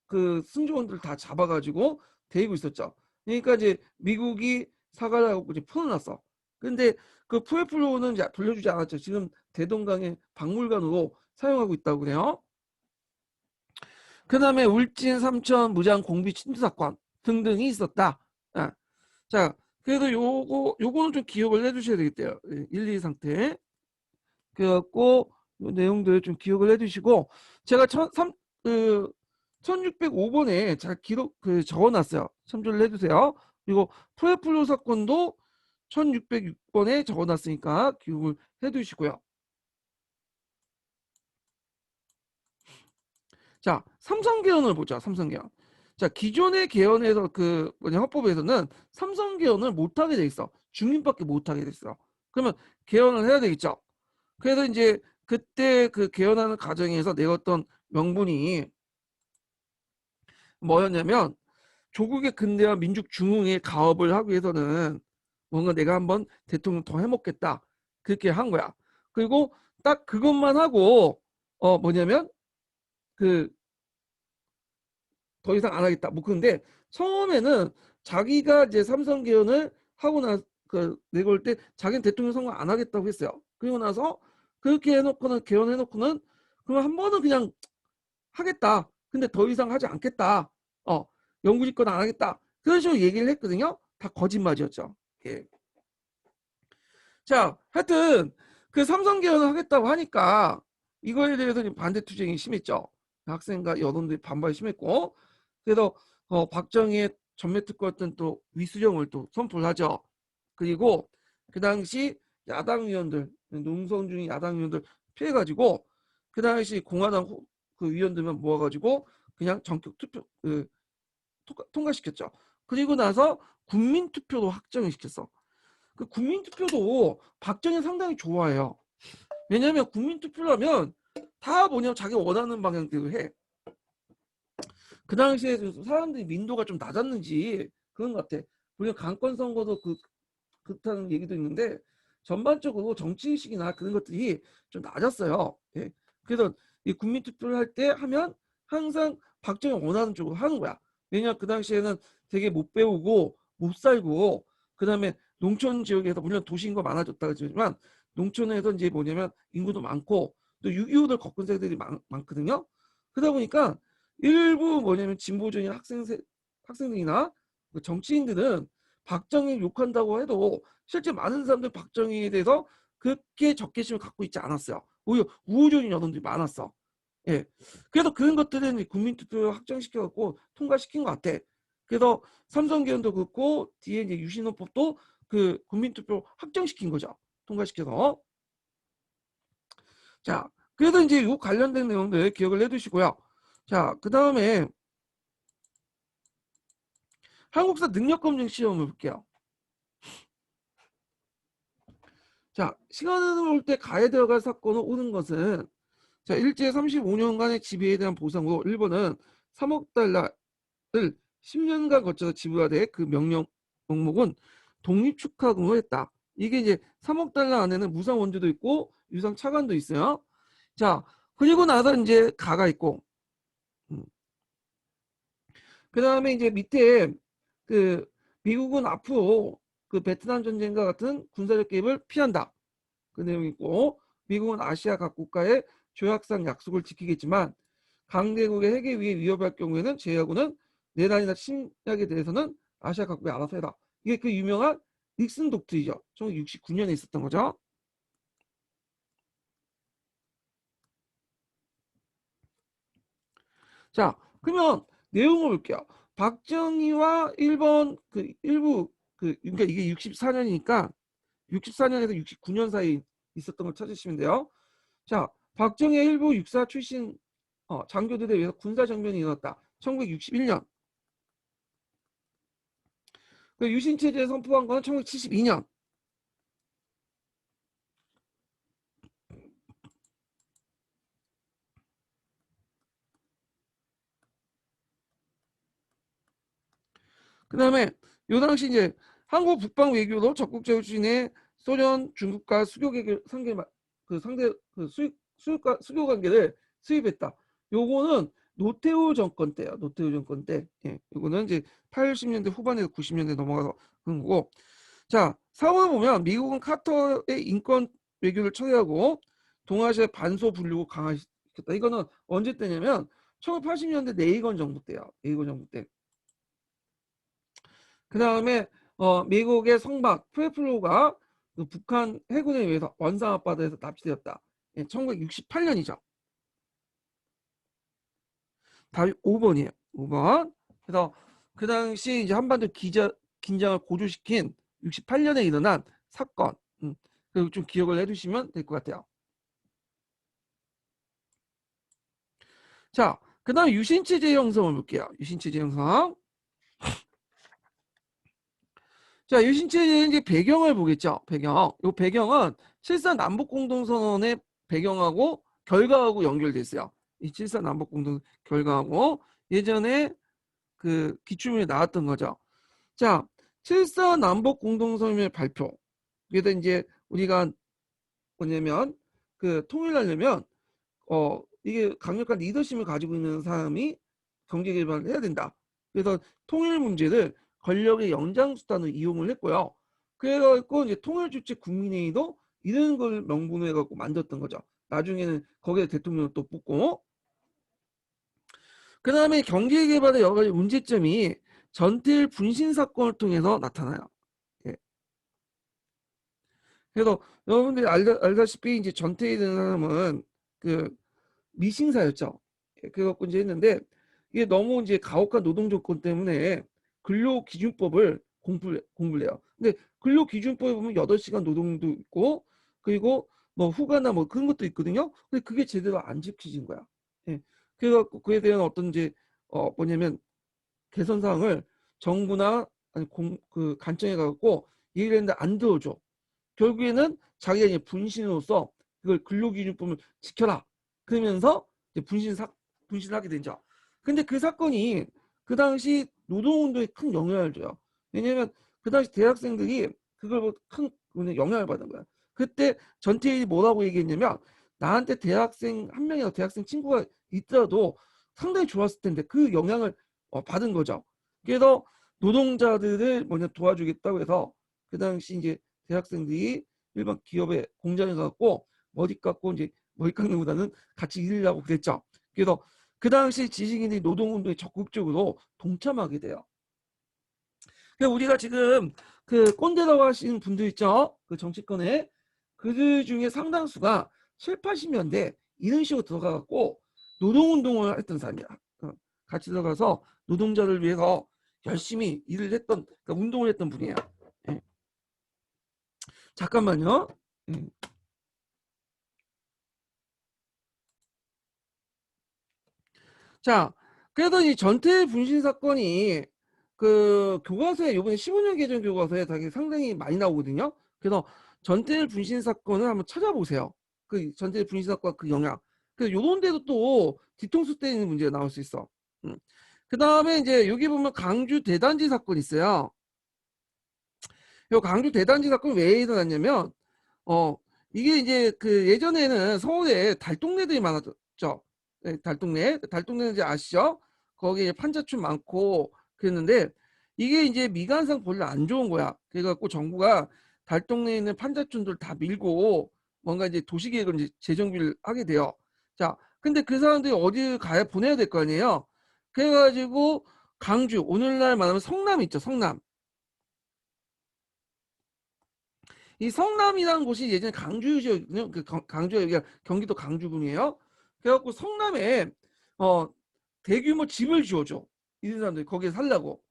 그 승조원들 다 잡아가지고 데리고 있었죠. 그러니까 이제 미국이 사과를 하고 이제 풀어놨어. 근데 그 푸에플로는 이제 돌려주지 않았죠. 지금 대동강의 박물관으로 사용하고 있다고 그래요. 그 다음에 울진 삼천 무장 공비 침투 사건 등등이 있었다. 아, 자, 그래서 요거는 좀 기억을 해두셔야 되겠대요. 1, 2 상태. 그래갖고 요 내용들 좀 기억을 해두시고 제가 1605번에 잘 기록 적어놨어요. 참조를 해주세요. 그리고 푸에플로 사건도 1606번에 적어놨으니까 기억을 해두시고요. 자, 삼성개헌을 보자. 삼성개헌. 자, 기존의 개헌에서 헌법에서는 삼성개헌을 못하게 돼 있어. 중립밖에 못하게 돼 있어. 그러면 개헌을 해야 되겠죠. 그래서 이제 그때 그 개헌하는 과정에서 내었던 명분이 뭐였냐면 조국의 근대화 민족 중흥의 가업을 하기 위해서는 뭔가 내가 한번 대통령 더 해먹겠다 그렇게 한 거야. 그리고 딱 그것만 하고 뭐냐면 그 더 이상 안 하겠다. 뭐 그런데 처음에는 자기가 이제 삼성 개헌을 하고 나그 내걸 때 자기는 대통령 선거 안 하겠다고 했어요. 그리고 나서 그렇게 해놓고는 개헌해놓고는 그러면 한 번은 그냥 하겠다. 근데 더 이상 하지 않겠다. 영구집권 안 하겠다. 그런 식으로 얘기를 했거든요. 다 거짓말이었죠. 예. 자, 하여튼 그 삼성 개헌을 하겠다고 하니까 이거에 대해서 반대 투쟁이 심했죠. 학생과 여론들이 반발이 심했고 그래서 박정희의 전매특허였던 또 위수령을 또 선포를 하죠. 그리고 그 당시 야당 의원들, 농성중의 야당 의원들 피해가지고 그 당시 공화당 그 위원들만 모아가지고 그냥 전격 투표 통과시켰죠. 그리고 나서 국민투표도 확정을 시켰어. 그 국민투표도 박정희 상당히 좋아해요. 왜냐하면 국민투표를 하면 다 뭐냐면 자기 원하는 방향대로 해. 그 당시에 사람들이 민도가 좀 낮았는지 그런 것 같아. 물론 강권 선거도 그렇다는 얘기도 있는데 전반적으로 정치의식이나 그런 것들이 좀 낮았어요. 예. 그래서 이 국민투표를 할 때 하면 항상 박정희 원하는 쪽으로 하는 거야. 왜냐 그 당시에는 되게 못 배우고 못 살고 그다음에 농촌 지역에서 물론 도시 인구가 많아졌다 그러지만 농촌에서 이제 뭐냐면 인구도 많고 또 6.25들 겪은 세대들이 많거든요. 그러다 보니까 일부 뭐냐면 진보적인 학생들이나 그 정치인들은 박정희 욕한다고 해도 실제 많은 사람들 박정희에 대해서 그렇게 적개심을 갖고 있지 않았어요. 오히려 우호적인 여론들이 많았어. 예. 그래서 그런 것들은 국민투표 확정시켜갖고 통과시킨 것 같아. 그래서 삼성개헌도 그렇고 뒤에 이제 유신헌법도 그 국민투표 확정시킨 거죠. 통과시켜서. 자, 그래서 이제 이 관련된 내용들 기억을 해두시고요. 자, 그 다음에 한국사 능력검증 시험을 볼게요. 자, 시간을 올 때 가해 들어갈 사건을 오는 것은 자, 일제 35년간의 지배에 대한 보상으로 일본은 3억 달러를 10년간 거쳐서 지불하되 그 명령 명목은 독립축하금으로 했다. 이게 이제 3억 달러 안에는 무상 원조도 있고 유상 차관도 있어요. 자, 그리고 나서 이제 가가 있고 그 다음에 이제 밑에 그 미국은 앞으로 그 베트남 전쟁과 같은 군사력 개입을 피한다. 그 내용이 있고 미국은 아시아 각 국가의 조약상 약속을 지키겠지만 강대국의 핵에 의해 위협할 경우에는 제외하고는 내란이나 침략에 대해서는 아시아 각국이 알아서 해라. 이게 그 유명한 닉슨 독트리죠. 1969년에 있었던 거죠. 자, 그러면 내용을 볼게요. 박정희와 일본 그 일부 그러니까 이게 64년이니까 64년에서 69년 사이 있었던 걸 찾으시면 돼요. 자, 박정희 일부 육사 출신 장교들에 의해서 군사정변이 일어났다. 1961년. 그 유신체제 선포한 거는 1972년. 그 다음에 요 당시 이제 한국 북방 외교도 적극적으로 추진해 소련, 중국과 수교 관계 상대 수교 관계를 수립했다. 요거는 노태우 정권 때요. 노태우 정권 때. 예, 요거는 이제 80년대 후반에서 90년대 넘어가서 그런 거고. 자, 상황을 보면 미국은 카터의 인권 외교를 처리하고 동아시아 반소 분류를 강화시켰다. 이거는 언제 때냐면 1980년대 레이건 정부 때요. 레이건 정부 때. 그 다음에 미국의 성박 푸에플로가 그 북한 해군에 의해서 원상 앞바다에서 납치되었다. 예, 1968년이죠. 답이 5번이에요. 5번. 그래서 그 당시 이제 한반도 긴장을 고조시킨 68년에 일어난 사건. 그리고 좀 기억을 해두시면 될 것 같아요. 자, 그 다음에 유신체제 형성을 볼게요. 유신체제 형성. 자, 유신체제의 이제 배경을 보겠죠. 배경. 이 배경은 실산 남북 공동선언의 배경하고 결과하고 연결돼 있어요. 이 실산 남북 공동 결과하고 예전에 그 기출문에 나왔던 거죠. 자, 실산 남북 공동선언의 발표. 그래서 이제 우리가 뭐냐면 그 통일하려면 이게 강력한 리더십을 가지고 있는 사람이 경제 개발을 해야 된다. 그래서 통일 문제를 권력의 연장수단으로 이용을 했고요. 그래갖고 이제 통일주체 국민회의도 이런 걸 명분으로 해갖고 만들었던 거죠. 나중에는 거기에 대통령을 또 뽑고. 그 다음에 경제 개발의 여러 가지 문제점이 전태일 분신 사건을 통해서 나타나요. 예. 그래서 여러분들이 알다시피 이제 전태일이라는 사람은 그 미싱사였죠. 예, 그래갖고 이제 했는데 이게 너무 이제 가혹한 노동 조건 때문에 근로기준법을 공부를 해요. 근데 근로기준법에 보면 8시간 노동도 있고 그리고 뭐 휴가나 뭐 그런 것도 있거든요. 근데 그게 제대로 안 지켜진 거야. 예. 그래갖고 그에 대한 어떤 이제 뭐냐면 개선 사항을 정부나 아니 그 간청에 가갖고 얘기를 했는데 안 들어줘. 결국에는 자기가 이제 분신으로서 그걸 근로기준법을 지켜라. 그러면서 이제 분신을 하게 되죠. 근데 그 사건이 그 당시 노동운동에 큰 영향을 줘요. 왜냐면 그 당시 대학생들이 그걸 큰 영향을 받은 거야. 그때 전태일이 뭐라고 얘기했냐면 나한테 대학생 한 명이나 대학생 친구가 있더라도 상당히 좋았을 텐데 그 영향을 받은 거죠. 그래서 노동자들을 뭐냐 도와주겠다고 해서 그 당시 이제 대학생들이 일반 기업에 공장에 가고 머리 깎고 이제 머리 깎는 것보다는 같이 일을 하고 그랬죠. 그래서 그 당시 지식인들이 노동운동에 적극적으로 동참하게 돼요. 그래서 우리가 지금 그 꼰대라고 하시는 분들 있죠. 그 정치권에 그들 중에 상당수가 7, 80년대 이런 식으로 들어가갖고 노동운동을 했던 사람이야. 같이 들어가서 노동자를 위해서 열심히 일을 했던 그러니까 운동을 했던 분이에요. 예. 잠깐만요. 예. 자, 그래도 이 전태 분신 사건이 그 교과서에 이번에 15년 개정 교과서에 되게 상당히 많이 나오거든요. 그래서 전태 분신 사건을 한번 찾아보세요. 그 전태 분신 사건 그 영향. 그래서 요런 데도 또 뒤통수 때리는 문제가 나올 수 있어. 그 다음에 이제 여기 보면 강주 대단지 사건 있어요. 요 강주 대단지 사건 왜 일어났냐면 어 이게 이제 그 예전에는 서울에 달동네들이 많았죠. 네, 달동네는 이제 아시죠? 거기에 판자촌 많고 그랬는데 이게 이제 미관상 별로 안 좋은 거야. 그래갖고 정부가 달동네에 있는 판자촌들 다 밀고 뭔가 이제 도시계획을 이제 재정비를 하게 돼요. 자, 근데 그 사람들이 어디 가야 보내야 될 거 아니에요. 그래가지고 강주 오늘날 말하면 성남 있죠, 성남. 이 성남이라는 곳이 예전에 강주시였거든요. 그 강주가 여기가 경기도 강주군이에요. 그래갖고 성남에 어 대규모 집을 지어줘. 이런 사람들이 거기에 살라고.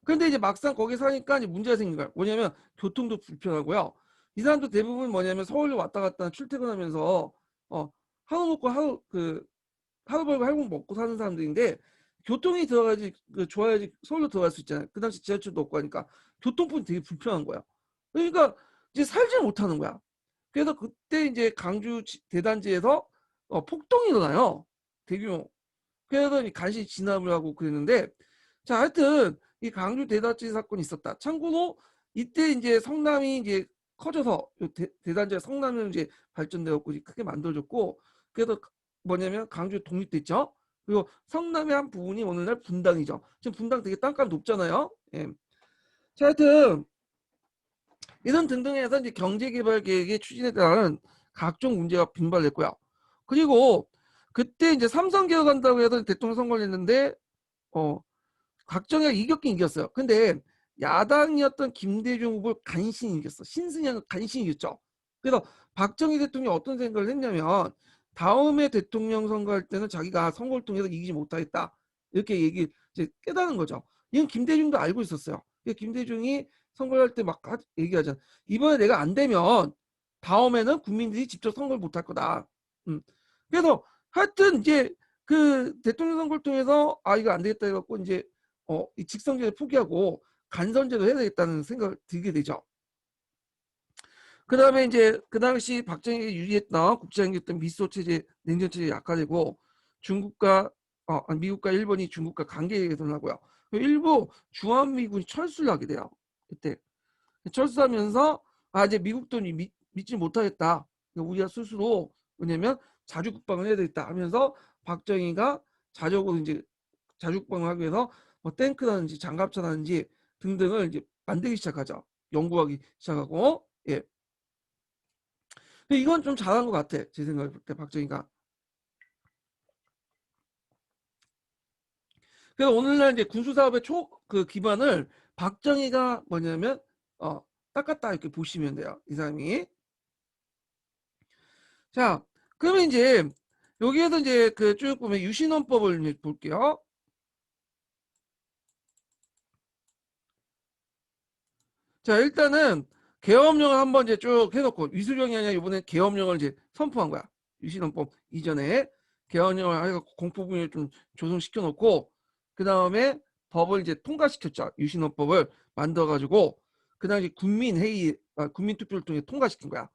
근데 이제 막상 거기 사니까 이제 문제가 생긴 거야. 뭐냐면 교통도 불편하고요. 이 사람도 대부분 뭐냐면 서울로 왔다 갔다 출퇴근하면서 하루 먹고 하루 벌고 하루 먹고 사는 사람들인데 교통이 들어가야지 좋아야지 서울로 들어갈 수 있잖아요. 그 당시 지하철도 없고 하니까 교통편이 되게 불편한 거야. 그러니까 이제 살지 못하는 거야. 그래서 그때 이제 강주 대단지에서 폭동이 일어나요. 대규모. 그래서 간신히 진압을 하고 그랬는데, 자, 하여튼 이 강주 대단지 사건이 있었다. 참고로 이때 이제 성남이 이제 커져서 대단지가 성남으로 이제 발전되었고 크게 만들어졌고, 그래서 뭐냐면 강주 독립됐죠. 그리고 성남의 한 부분이 오늘날 분당이죠. 지금 분당 되게 땅값 높잖아요. 예. 자, 하여튼 이런 등등해서 이제 경제개발 계획의 추진에 따른 각종 문제가 빈발했고요. 그리고 그때 이제 삼선 개혁한다고 해서 대통령 선거를 했는데 각정이가 이겼긴 이겼어요. 근데 야당이었던 김대중 후보를 간신히 이겼어. 신승향을 간신히 이겼죠. 그래서 박정희 대통령이 어떤 생각을 했냐면 다음에 대통령 선거할 때는 자기가 선거를 통해서 이기지 못하겠다. 이렇게 이제 깨달은 거죠. 이건 김대중도 알고 있었어요. 김대중이 선거를 할 때 막 얘기하잖아. 이번에 내가 안 되면 다음에는 국민들이 직접 선거를 못할 거다. 그래서 하여튼 이제 그 대통령 선거를 통해서 이거 안 되겠다 해갖고 이제 이 직선제를 포기하고 간선제도 해야 되겠다는 생각을 들게 되죠. 그 다음에 이제 그 당시 박정희가 유리했던 국제관계였던 미소 체제, 냉전 체제 약화되고 중국과 미국과 일본이 중국과 관계 개선하고요. 일부 주한미군이 철수를 하게 돼요. 그때 철수하면서 이제 미국도 믿지 못하겠다. 우리가 스스로 왜냐면 자주국방을 해야 되겠다 하면서 박정희가 자적으로 이제 자주국방을 하기 위해서 뭐 탱크라든지 장갑차라든지 등등을 이제 만들기 시작하죠. 연구하기 시작하고 예. 이건 좀 잘한 것 같아. 제 생각에 볼 때 박정희가. 그래서 오늘날 이제 군수사업의 그 기반을 박정희가 뭐냐면 닦았다 이렇게 보시면 돼요. 이 사람이. 자, 그러면 이제 여기에서 이제 그 쭉 보면 유신헌법을 이제 볼게요. 자, 일단은 계엄령을 한번 이제 쭉 해놓고 위수령이 아니라 이번에 계엄령을 이제 선포한 거야. 유신헌법 이전에 계엄령을 해갖고 공포분위기를 좀 조성시켜 놓고 그 다음에 법을 이제 통과시켰죠. 유신헌법을 만들어가지고 그 당시 국민회의, 국민투표를 통해 통과시킨 거야.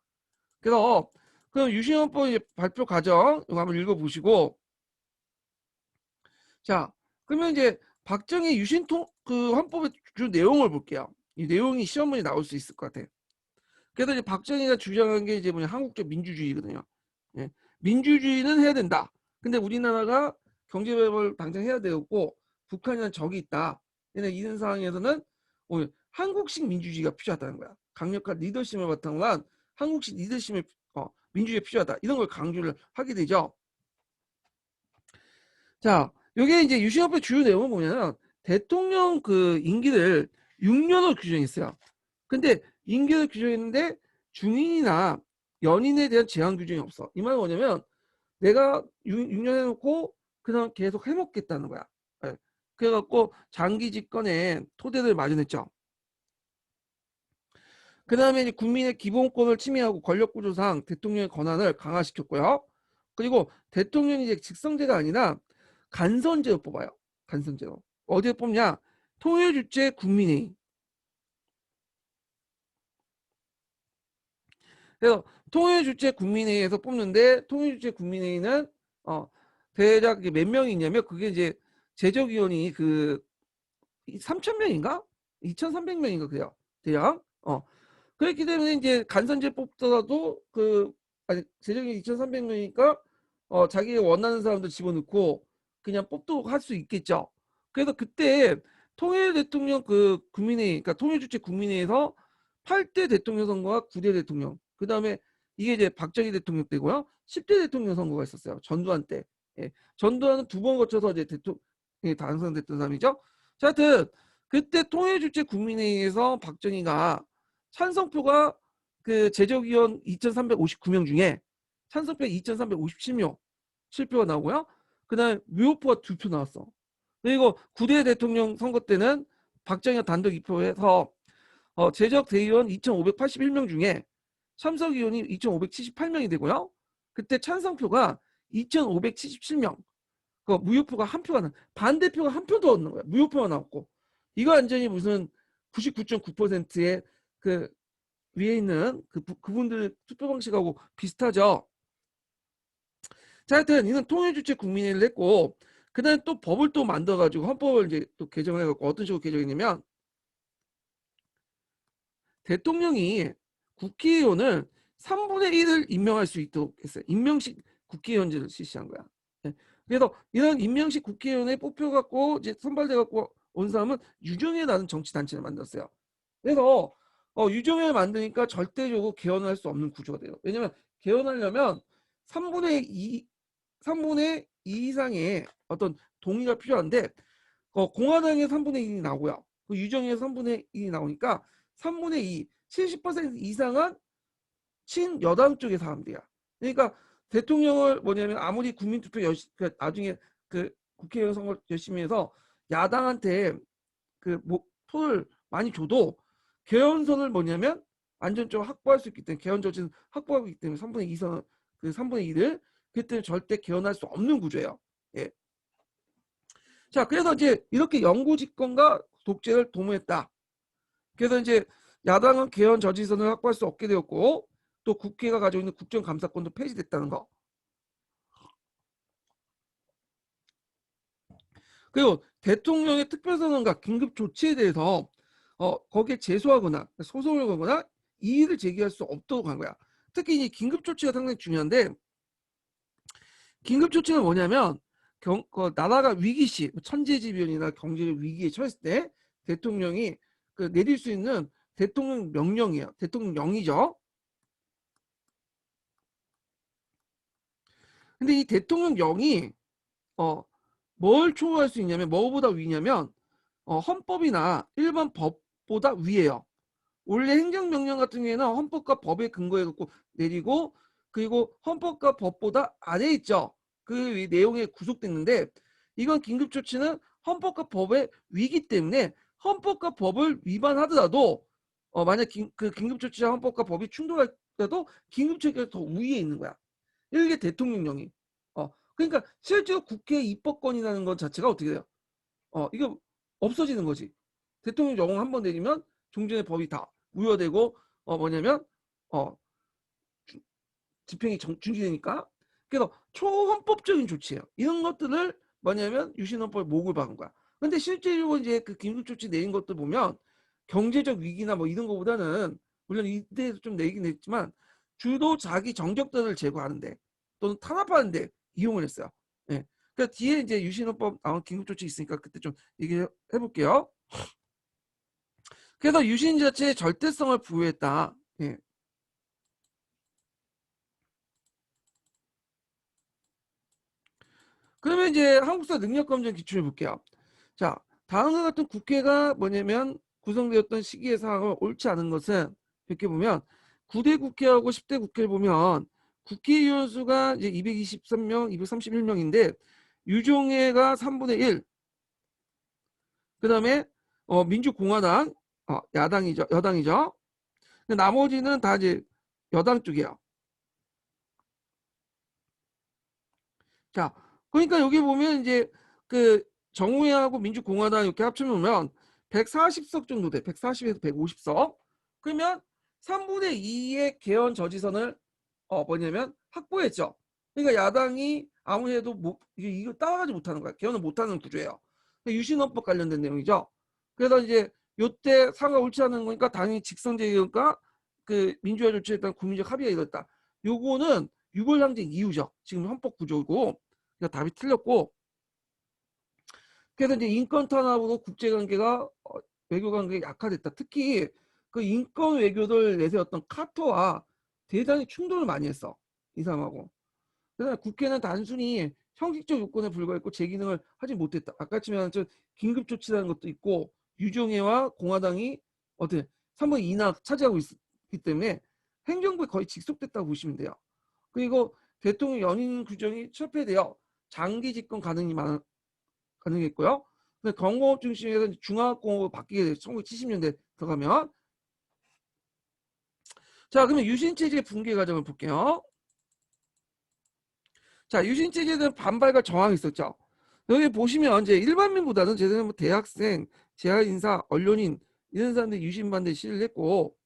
그래서 그럼 유신헌법 이제 발표 과정 이거 한번 읽어보시고 자, 그러면 이제 박정희 유신통 그 헌법의 주 내용을 볼게요. 이 내용이 시험문에 나올 수 있을 것 같아. 그래서 이제 박정희가 주장한 게 이제 뭐냐 한국적 민주주의거든요. 예. 민주주의는 해야 된다. 근데 우리나라가 경제개발을 당장 해야 되고 북한이라는 적이 있다. 근데 이런 상황에서는 한국식 민주주의가 필요하다는 거야. 강력한 리더십을 바탕으로 한 한국식 리더십을 민주주의가 필요하다. 이런 걸 강조를 하게 되죠. 자, 이게 이제 유신헌법의 주요 내용은 뭐냐면 대통령 그 임기를 6년으로 규정했어요. 근데 임기를 규정했는데 중인이나 연인에 대한 제한 규정이 없어. 이 말은 뭐냐면 내가 6년 해놓고 그냥 계속 해먹겠다는 거야. 네. 그래갖고 장기 집권에 토대를 마련했죠. 그 다음에 이제 국민의 기본권을 침해하고 권력구조상 대통령의 권한을 강화시켰고요. 그리고 대통령이 이제 직선제가 아니라 간선제로 뽑아요. 간선제로. 어디에 뽑냐? 통일주체 국민회의. 그래서 통일주체 국민회의에서 뽑는데 통일주체 국민회의는 대략 몇 명이 있냐면 그게 이제 제적위원이 그 3,000명인가? 2,300명인가 그래요. 대략. 그렇기 때문에 이제 간선제 뽑더라도 아니 제적이 2,300명이니까 자기가 원하는 사람들 집어넣고 그냥 뽑도록 할 수 있겠죠. 그래서 그때 통일 대통령 그 국민회의, 그러니까 통일주체 국민회의에서 8대 대통령 선거와 9대 대통령, 그 다음에 이게 이제 박정희 대통령 때고요. 10대 대통령 선거가 있었어요. 전두환 때. 예. 전두환은 두 번 거쳐서 이제 대통령이 당선됐던 사람이죠. 자, 하여튼 그때 통일주체 국민회의에서 박정희가 찬성표가 그 제적위원 2,359명 중에 찬성표 2,357명 실표가 나오고요. 그다음에 무효표가 2표 나왔어. 그리고 9대 대통령 선거 때는 박정희가 단독 2표해서 제적 대의원 2,581명 중에 참석 의원이 2,578명이 되고요. 그때 찬성표가 2,577명. 그 무효표가 한 표가 나, 반대표가 한 표 더 얻는 거야. 무효표가 나왔고. 이거 완전히 무슨 99.9%의 그 위에 있는 그분들 투표 방식하고 비슷하죠. 자, 하여튼 이는 통일주체 국민회의를 했고, 그다음에 또 법을 또 만들어가지고 헌법을 이제 또 개정을 해갖고 어떤 식으로 개정했냐면, 대통령이 국회의원을 3분의 1을 임명할 수 있도록 했어요. 임명식 국회의원제를 실시한 거야. 예. 그래서 이런 임명식 국회의원에 뽑혀갖고 이제 선발돼갖고 온 사람은 유정회라는 정치단체를 만들었어요. 그래서 유정회를 만드니까 절대적으로 개헌을 할 수 없는 구조가 돼요. 왜냐면 개헌하려면 3분의 2, 3분의 2 이상의 어떤 동의가 필요한데 공화당의 3분의 1이 나오고요. 그 유정의 3분의 1이 나오니까 3분의 2, 70% 이상은 친여당 쪽의 사람들이야. 그러니까 대통령을 뭐냐면 아무리 국민투표 나중에 그 국회의원 선거 열심히 해서 야당한테 표를 많이 줘도 개헌선을 뭐냐면 안전적으로 확보할 수 있기 때문에 개헌 조치는 확보하고 있기 때문에 3분의 2선 그 3분의 2를 그때는 절대 개헌할 수 없는 구조예요. 예. 자, 그래서 이제 이렇게 영구 집권과 독재를 도모했다. 그래서 이제 야당은 개헌 저지선을 확보할 수 없게 되었고 또 국회가 가지고 있는 국정감사권도 폐지됐다는 거. 그리고 대통령의 특별선언과 긴급조치에 대해서 거기에 제소하거나 소송을 걸거나 이의를 제기할 수 없도록 한 거야. 특히 이 긴급조치가 상당히 중요한데 긴급조치는 뭐냐면 나라가 위기시 천재지변이나 경제적 위기에 처했을 때 대통령이 내릴 수 있는 대통령 명령이에요. 대통령령이죠. 근데 이 대통령령이 뭘 초월할 수 있냐면 뭐보다 위냐면 헌법이나 일반 법보다 위에요. 원래 행정명령 같은 경우에는 헌법과 법에 근거해 갖고 내리고 그리고 헌법과 법보다 아래에 있죠. 그 내용에 구속됐는데 이건 긴급조치는 헌법과 법의 위기 때문에 헌법과 법을 위반하더라도 만약 긴급조치와 헌법과 법이 충돌하더라도 긴급조치가 더 위에 있는 거야. 이게 대통령령이. 그러니까 실제로 국회 입법권이라는 것 자체가 어떻게 돼요? 이거 없어지는 거지. 대통령 영웅 한 번 내리면 종전의 법이 다 무효되고 뭐냐면 어, 집행이 중지되니까. 그래서 초헌법적인 조치예요. 이런 것들을 뭐냐면 유신헌법에 목을 박은 거야. 근데 실제로 이제 그 긴급조치 내린 것들 보면 경제적 위기나 뭐 이런 거보다는 물론 이때에서 좀 내긴 했지만 주로 자기 정적들을 제거하는데 또는 탄압하는데 이용을 했어요. 예. 그러니까 뒤에 이제 유신헌법 나온 긴급조치 있으니까 그때 좀 얘기해 볼게요. 그래서 유신 자체에 절대성을 부여했다. 예. 그러면 이제 한국사 능력검증 기출해 볼게요. 자, 다음과 같은 국회가 뭐냐면 구성되었던 시기의 상황을 옳지 않은 것은 이렇게 보면 9대 국회하고 10대 국회를 보면 국회의원 수가 이제 223명, 231명인데 유종회가 3분의 1, 그다음에 민주공화당 야당이죠, 여당이죠. 근데 나머지는 다 이제 여당 쪽이에요. 자, 그러니까 여기 보면 이제 그 정우회하고 민주공화당 이렇게 합쳐보면 140석 정도 돼. 140에서 150석. 그러면 3분의 2의 개헌 저지선을 뭐냐면 확보했죠. 그러니까 야당이 아무래도 이거 따라가지 못하는 거야. 개헌을 못하는 구조예요. 유신헌법 관련된 내용이죠. 그래서 이제 요때 상가 옳지 않은 거니까 당연히 직선제의가 그 민주화 조치에 따른 국민적 합의가 이뤘다. 요거는 6월 항쟁 이후죠. 지금 헌법 구조고 그러니까 답이 틀렸고 그래서 이제 인권 탄압으로 국제 관계가 외교 관계가 약화됐다. 특히 그 인권 외교를 내세웠던 카터와 대단히 충돌을 많이 했어. 이 사람하고. 그래서 국회는 단순히 형식적 요건에 불과했고 제 기능을 하지 못했다. 아까 치면 긴급 조치라는 것도 있고 유종회와 공화당이 어떻게 3분의 2나 차지하고 있기 때문에 행정부에 거의 직속됐다고 보시면 돼요. 그리고 대통령 연임 규정이 철폐되어 장기 집권 가능했고요. 근데 건공업 중심에서 중화공업으로 바뀌게 돼요. 1970년대 들어가면. 자, 그러면 유신체제 붕괴 과정을 볼게요. 자, 유신체제는 반발과 저항이 있었죠. 여기 보시면 이제 일반민보다는 제대로 뭐 대학생, 재활인사, 언론인 이런 사람들이 유신 반대 시위를 했고,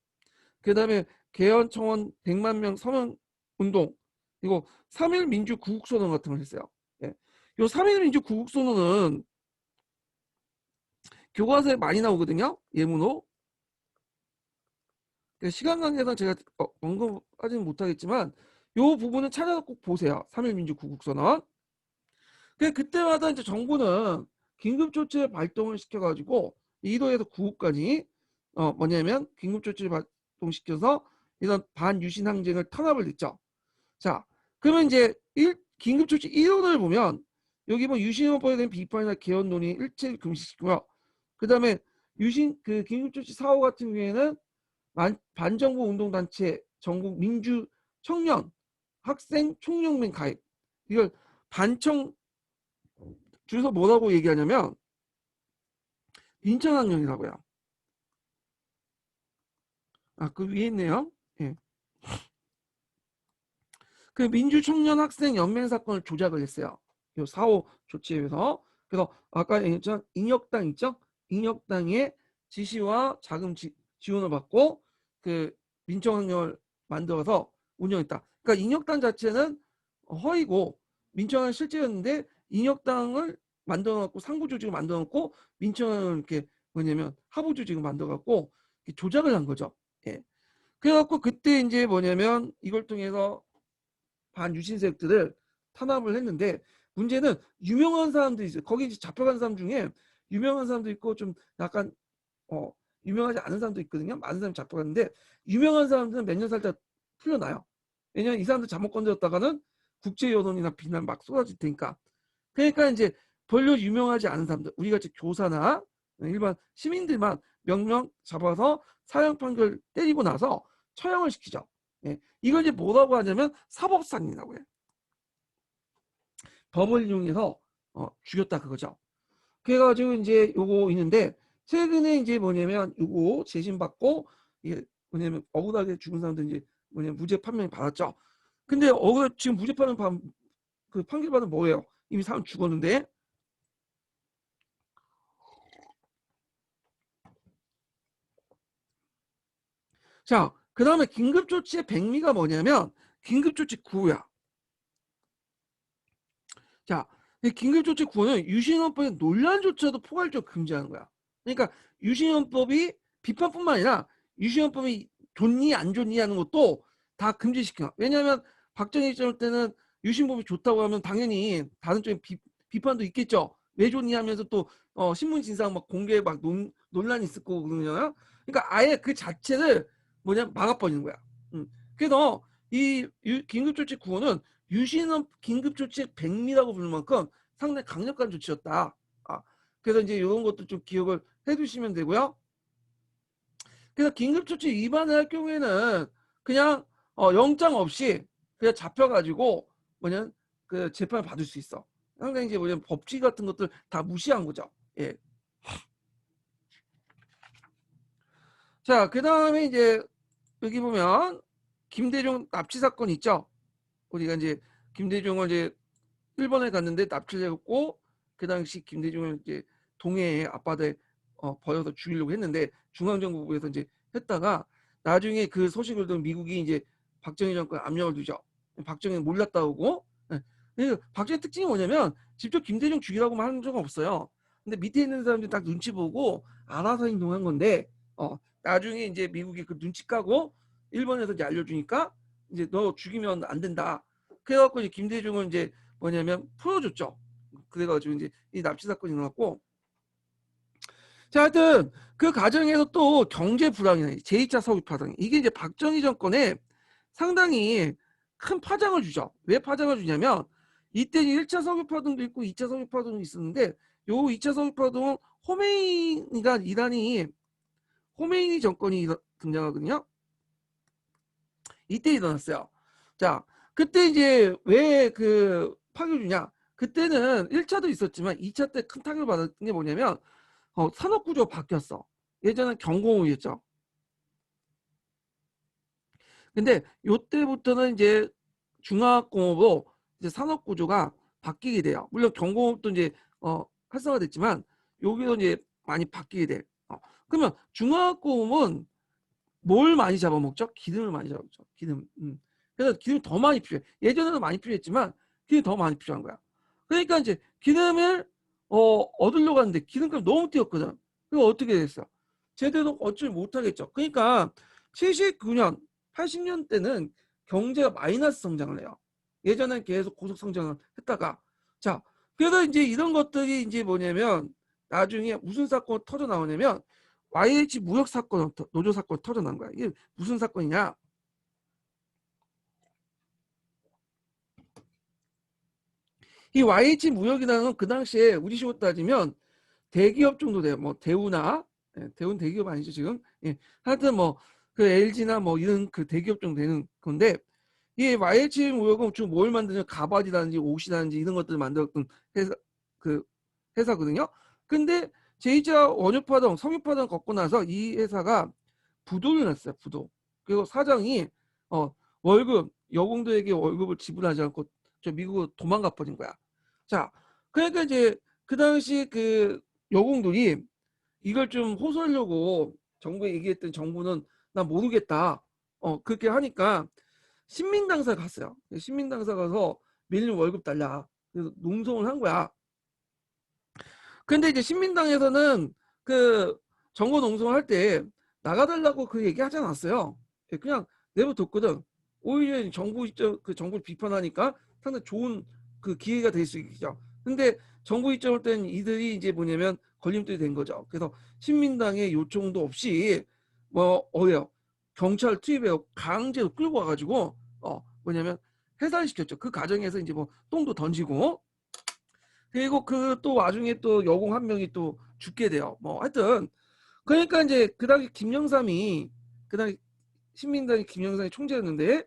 그 다음에 개헌 청원 100만 명 서명 운동, 이거 3.1 민주 구국선언 같은 걸 했어요. 예. 요 3.1 민주 구국선언은 교과서에 많이 나오거든요. 예문호. 시간 관계상 제가 언급하지는 못하겠지만 요 부분은 찾아서 꼭 보세요. 3.1 민주 구국선언. 그때마다 이제 정부는 긴급조치를 발동을 시켜가지고 1호에서 9호까지 뭐냐면 긴급조치를 발동시켜서 이런 반유신 항쟁을 탄압을 했죠. 자, 그러면 이제 긴급조치 1호를 보면 여기 뭐 유신헌법에 대한 비판이나 개헌 논의 일체를 금지시키고요. 그 다음에 긴급조치 4호 같은 경우에는 반정부 운동단체 전국 민주 청년 학생 총연맹 가입, 이걸 반청 줄여서 뭐라고 얘기하냐면 인천학령이라고요. 그 위에 있네요. 예. 그 민주청년 학생 연맹 사건을 조작을 했어요. 이 4호 조치에 의해서. 그래서 아까 얘기했던 인혁당 있죠? 인혁당의 지시와 자금 지원을 받고 그 민청학령을 만들어서 운영했다. 그러니까 인혁당 자체는 허위고 민청은 실제였는데 인혁당을 만들어갖고 상부 조직을 만들어놓고 민청은 이렇게 뭐냐면 하부 조직을 만들어갖고 조작을 한 거죠. 예. 그래갖고 그때 이제 뭐냐면 이걸 통해서 반유신 세력들을 탄압을 했는데, 문제는 유명한 사람들이 있어요. 거기 이제 잡혀간 사람 중에 유명한 사람도 있고 좀 약간 유명하지 않은 사람도 있거든요. 많은 사람이 잡혀갔는데 유명한 사람들은 몇 년 살다 풀려나요. 왜냐면 이 사람들 잘못 건드렸다가는 국제 여론이나 비난 막 쏟아질 테니까. 그러니까 이제 별로 유명하지 않은 사람들, 우리 같이 교사나 일반 시민들만 명령 잡아서 사형 판결 때리고 나서 처형을 시키죠. 예. 이걸 이제 뭐라고 하냐면 사법상이라고 해요. 법을 이용해서 죽였다 그거죠. 그래가지고 이제 요거 있는데, 최근에 이제 뭐냐면 요거 재심받고 이게 뭐냐면 억울하게 죽은 사람들 이제 뭐냐면 무죄 판명이 받았죠. 근데 지금 무죄 판명 그 판결 받은 뭐예요? 이미 사람 죽었는데. 자, 그 다음에 긴급조치의 백미가 뭐냐면 긴급조치 구호야. 자, 이 긴급조치 구호는 유신헌법의 논란조차도 포괄적으로 금지하는 거야. 그러니까 유신헌법이 비판뿐만 아니라 유신헌법이 좋니 안 좋니 하는 것도 다 금지시켜. 왜냐하면 박정희 시절 때는 유신법이 좋다고 하면 당연히 다른 쪽에 비판도 있겠죠. 왜 좋니 하면서 또 신문 진상 막 공개 막 논란이 있을 거고 그러잖아요. 그러니까 아예 그 자체를 막아버리는 거야. 그래서 이 긴급조치 구호는 유신헌 긴급조치 백미라고 부를 만큼 상당히 강력한 조치였다. 그래서 이제 이런 것도 좀 기억을 해두시면 되고요. 그래서 긴급조치 위반을 할 경우에는 그냥 영장 없이 그냥 잡혀가지고 그 재판을 받을 수 있어. 상당히 이제 법칙 같은 것들 다 무시한 거죠. 예. 자, 그 다음에 이제 여기 보면 김대중 납치 사건 있죠. 우리가 이제 김대중을 이제 일본에 갔는데 납치를 했고, 그 당시 김대중을 이제 동해에 앞바다에 버려서 죽이려고 했는데 중앙정부에서 이제 했다가 나중에 그 소식을 듣고 미국이 이제 박정희 정권 압력을 두죠. 박정희는 몰랐다고. 예. 박정희 특징이 뭐냐면 직접 김대중 죽이라고만 한 적은 없어요. 근데 밑에 있는 사람들이 딱 눈치 보고 알아서 행동한 건데 나중에 이제 미국이 그 눈치 까고 일본에서 이제 알려주니까 이제 너 죽이면 안 된다. 그래갖고 이제 김대중을 이제 뭐냐면 풀어줬죠. 그래가지고 이제 이 납치 사건이 일어났고, 자, 하여튼 그 과정에서 또 경제 불황이나 제2차 석유 파동, 이게 이제 박정희 정권에 상당히 큰 파장을 주죠. 왜 파장을 주냐면 이때 1차 석유 파동도 있고 2차 석유 파동도 있었는데 요 2차 석유 파동은 호메이니 정권이 등장하거든요. 이때 일어났어요. 자, 그때 이제 왜 그 파괴 주냐? 그때는 1차도 있었지만 2차 때 큰 타격을 받은 게 뭐냐면 산업 구조가 바뀌었어. 예전엔 경공업이었죠. 근데 요때부터는 이제 중화학공업으로 이제 산업 구조가 바뀌게 돼요. 물론 경공업도 이제 활성화됐지만 여기서 이제 많이 바뀌게 돼. 그러면 중화학고음은 뭘 많이 잡아먹죠? 기름을 많이 잡아먹죠. 기름. 그래서 기름이 더 많이 필요해. 예전에도 많이 필요했지만 기름이 더 많이 필요한 거야. 그러니까 이제 기름을 얻으려고 하는데 기름값이 너무 뛰었거든. 그거 어떻게 됐어? 제대로 얻지 못하겠죠. 그러니까 79년, 80년 때는 경제가 마이너스 성장을 해요. 예전엔 계속 고속 성장을 했다가 자, 그래서 이제 이런 것들이 이제 뭐냐면 나중에 무슨 사건 터져 나오냐면 YH 무역 사건, 노조 사건 터져 난 거야. 이게 무슨 사건이냐? 이 YH 무역이라는 건 그 당시에 우리 식으로 따지면 대기업 정도 돼요. 뭐 대우나 대우는 대기업 아니죠 지금? 예. 하여튼 뭐 그 LG나 뭐 이런 그 대기업 정도 되는 건데 이 YH 무역은 주로 뭘 만드냐 가발이라든지 옷이라든지 이런 것들을 만들었던 회사 그 회사거든요. 근데 제2차 원유파동, 석유파동 겪고 나서 이 회사가 부도를 냈어요. 부도. 그리고 사장이 월급 여공들에게 월급을 지불하지 않고 저 미국으로 도망가 버린 거야. 자, 그러니까 이제 그 당시 그 여공들이 이걸 좀 호소하려고 정부에 얘기했더니 정부는 나 모르겠다. 그렇게 하니까 신민당사 갔어요. 신민당사 가서 밀린 월급 달라. 그래서 농성을 한 거야. 근데 이제 신민당에서는 그 정부 농성을 할 때 나가달라고 그 얘기 하지 않았어요. 그냥 내버려뒀거든. 오히려 정부 입장 그 정부를 비판하니까 상당히 좋은 그 기회가 될 수 있죠. 근데 정부 입장을 때는 이들이 이제 뭐냐면 걸림돌이 된 거죠. 그래서 신민당의 요청도 없이 뭐 어요 경찰 투입해서 강제로 끌고 와가지고 뭐냐면 해산시켰죠. 그 과정에서 이제 뭐 똥도 던지고 그리고 그 또 와중에 또 여공 한 명이 또 죽게 돼요. 뭐 하여튼 그러니까 이제 그 당시 김영삼이 그 당시 신민당의 김영삼이 총재였는데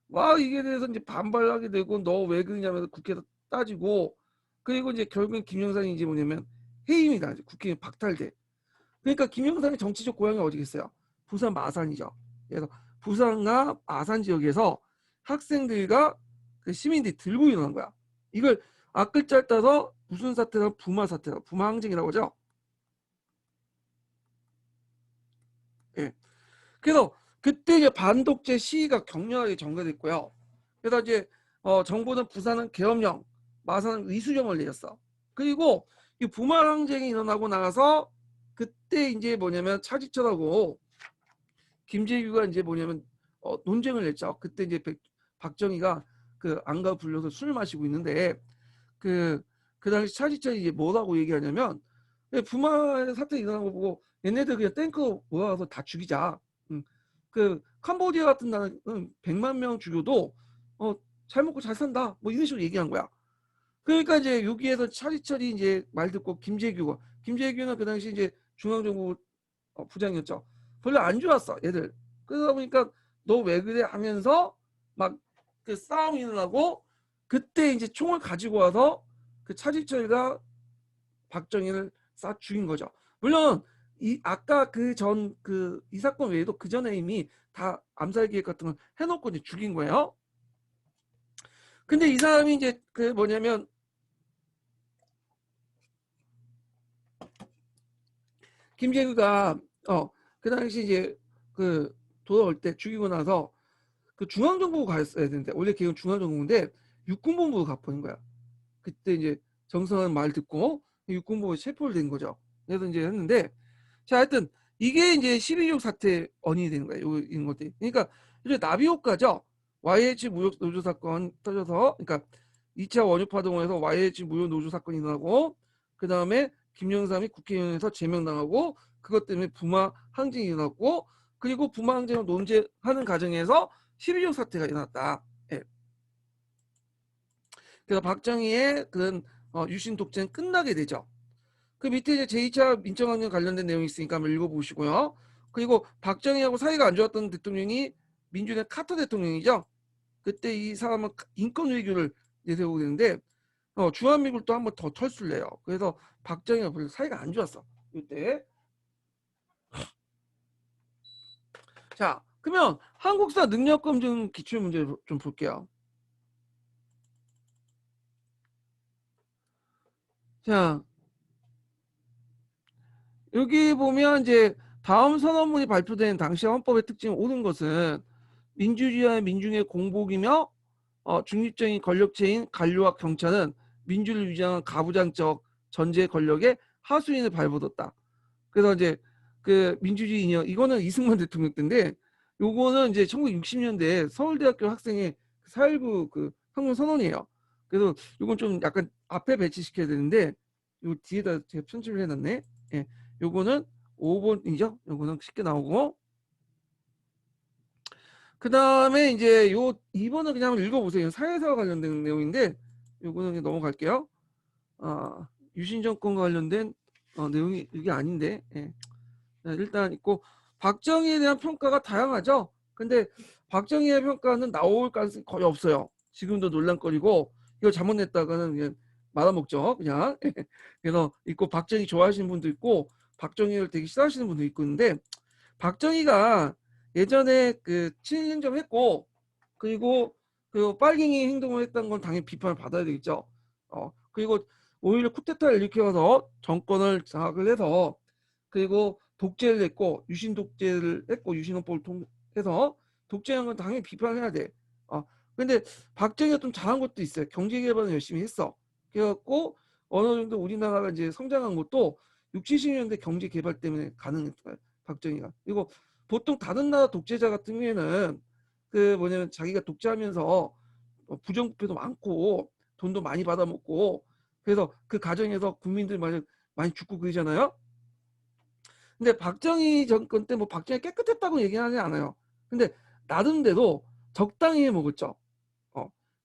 와 이게 대해서 이제 반발하게 되고 너 왜 그러냐면서 국회에서 따지고 그리고 이제 결국엔 김영삼이 이제 뭐냐면 해임이다. 국회에 박탈돼. 그러니까 김영삼의 정치적 고향이 어디겠어요? 부산 마산이죠. 그래서 부산과 마산 지역에서 학생들과 그 시민들이 들고 일어난 거야. 이걸 앞글자를 따서 무슨 사태다? 부마 사태다. 부마 항쟁이라고 하죠. 예. 그래서 그때 이제 반독재 시위가 격렬하게 전개됐고요. 그래서 이제 정부는 부산은 계엄령, 마산은 의수령을 내렸어. 그리고 이 부마 항쟁이 일어나고 나서 그때 이제 뭐냐면 차지철하고 김재규가 이제 뭐냐면 논쟁을 했죠. 그때 이제 박정희가 그 안가 불려서 술을 마시고 있는데 그 당시 차지철이 이제 뭐라고 얘기하냐면 부마 사태 일어난 거 보고 얘네들 그냥 탱크 모아서 다 죽이자. 그 캄보디아 같은 나라는 100만 명 죽여도 잘 먹고 잘 산다. 뭐 이런 식으로 얘기한 거야. 그러니까 이제 여기에서 차지철이 이제 말 듣고 김재규는 그 당시 이제 중앙정부 부장이었죠. 별로 안 좋았어 얘들. 그러다 보니까 너 왜 그래 하면서 막 그 싸움이 일어나고 그때 이제 총을 가지고 와서 그 차지철과 박정희를 쏴 죽인 거죠. 물론 이 아까 그 전 그 이 사건 외에도 그 전에 이미 다 암살 계획 같은 걸 해놓고 이제 죽인 거예요. 근데 이 사람이 이제 그 뭐냐면 김재규가 그 당시 이제 그 돌아올 때 죽이고 나서 그 중앙정보부 가였어야 되는데 원래 계획은 중앙정보부인데 육군본부로 가버린 거야. 그때 이제 정성한 말 듣고 육군부에 체포를 된 거죠. 그래서 이제 했는데 자 하여튼 이게 이제 12.6 사태 원인이 되는 거예요. 이런 것들이. 그러니까 이제 나비 효과죠. YH 무역 노조 사건 터져서 그러니까 2차 원유 파동에서 YH 무역 노조 사건이 일어나고 그 다음에 김영삼이 국회의원에서 제명당하고 그것 때문에 부마 항쟁이 일어났고 그리고 부마 항쟁을 논제하는 과정에서 12.6 사태가 일어났다. 예. 그래서 박정희의 그런 유신 독재는 끝나게 되죠. 그 밑에 이제 제2차 민정항쟁 관련된 내용이 있으니까 한번 읽어보시고요. 그리고 박정희하고 사이가 안 좋았던 대통령이 민주당 카터 대통령이죠. 그때 이 사람은 인권 외교를 내세우고 있는데 주한미군을 또 한 번 더 털수를 내요. 그래서 박정희가 별로 사이가 안 좋았어. 이때. 자, 그러면 한국사 능력검증 기출문제 좀 볼게요. 자, 여기 보면 이제 다음 선언문이 발표된 당시 헌법의 특징을 옳은 것은 민주주의와 민중의 공복이며 중립적인 권력체인 관료와 경찰은 민주를 유지하는 가부장적 전제 권력의 하수인을 발돋웠다. 그래서 이제 그 민주주의 이념 이거는 이승만 대통령 때인데 요거는 이제 1960년대 서울대학교 학생의 4.19 그 혁명 선언이에요. 그래서 요건 좀 약간 앞에 배치시켜야 되는데 요 뒤에다 제가 편집을 해놨네. 예, 요거는 5번이죠. 요거는 쉽게 나오고 그 다음에 이제 요 2번은 그냥 한번 읽어보세요. 사회사와 관련된 내용인데 요거는 그냥 넘어갈게요. 유신 정권과 관련된 내용이 이게 아닌데 일단 있고 박정희에 대한 평가가 다양하죠. 근데 박정희의 평가는 나올 가능성이 거의 없어요. 지금도 논란거리고 이거 잘못 냈다가는 그냥 말아먹죠. 그냥 그래서 있고 박정희 좋아하시는 분도 있고 박정희를 되게 싫어하시는 분도 있고 있는데 박정희가 예전에 그 친일행정 했고 그리고 그 빨갱이 행동을 했던 건 당연히 비판을 받아야 되겠죠. 그리고 오히려 쿠데타를 일으켜서 정권을 장악을 해서 그리고 독재를 했고 유신 독재를 했고 유신헌법을 통해서 독재한 건 당연히 비판해야 돼. 근데 박정희가 좀 잘한 것도 있어요. 경제 개발은 열심히 했어. 그래갖고 어느 정도 우리나라가 이제 성장한 것도 6, 70년대 경제 개발 때문에 가능했어요. 박정희가. 그리고 보통 다른 나라 독재자 같은 경우에는 그 뭐냐면 자기가 독재하면서 부정부패도 많고 돈도 많이 받아먹고 그래서 그 과정에서 국민들 많이 죽고 그러잖아요. 근데 박정희 정권 때 뭐 박정희 깨끗했다고 얘기하지 않아요. 근데 나름대로 적당히 먹었죠.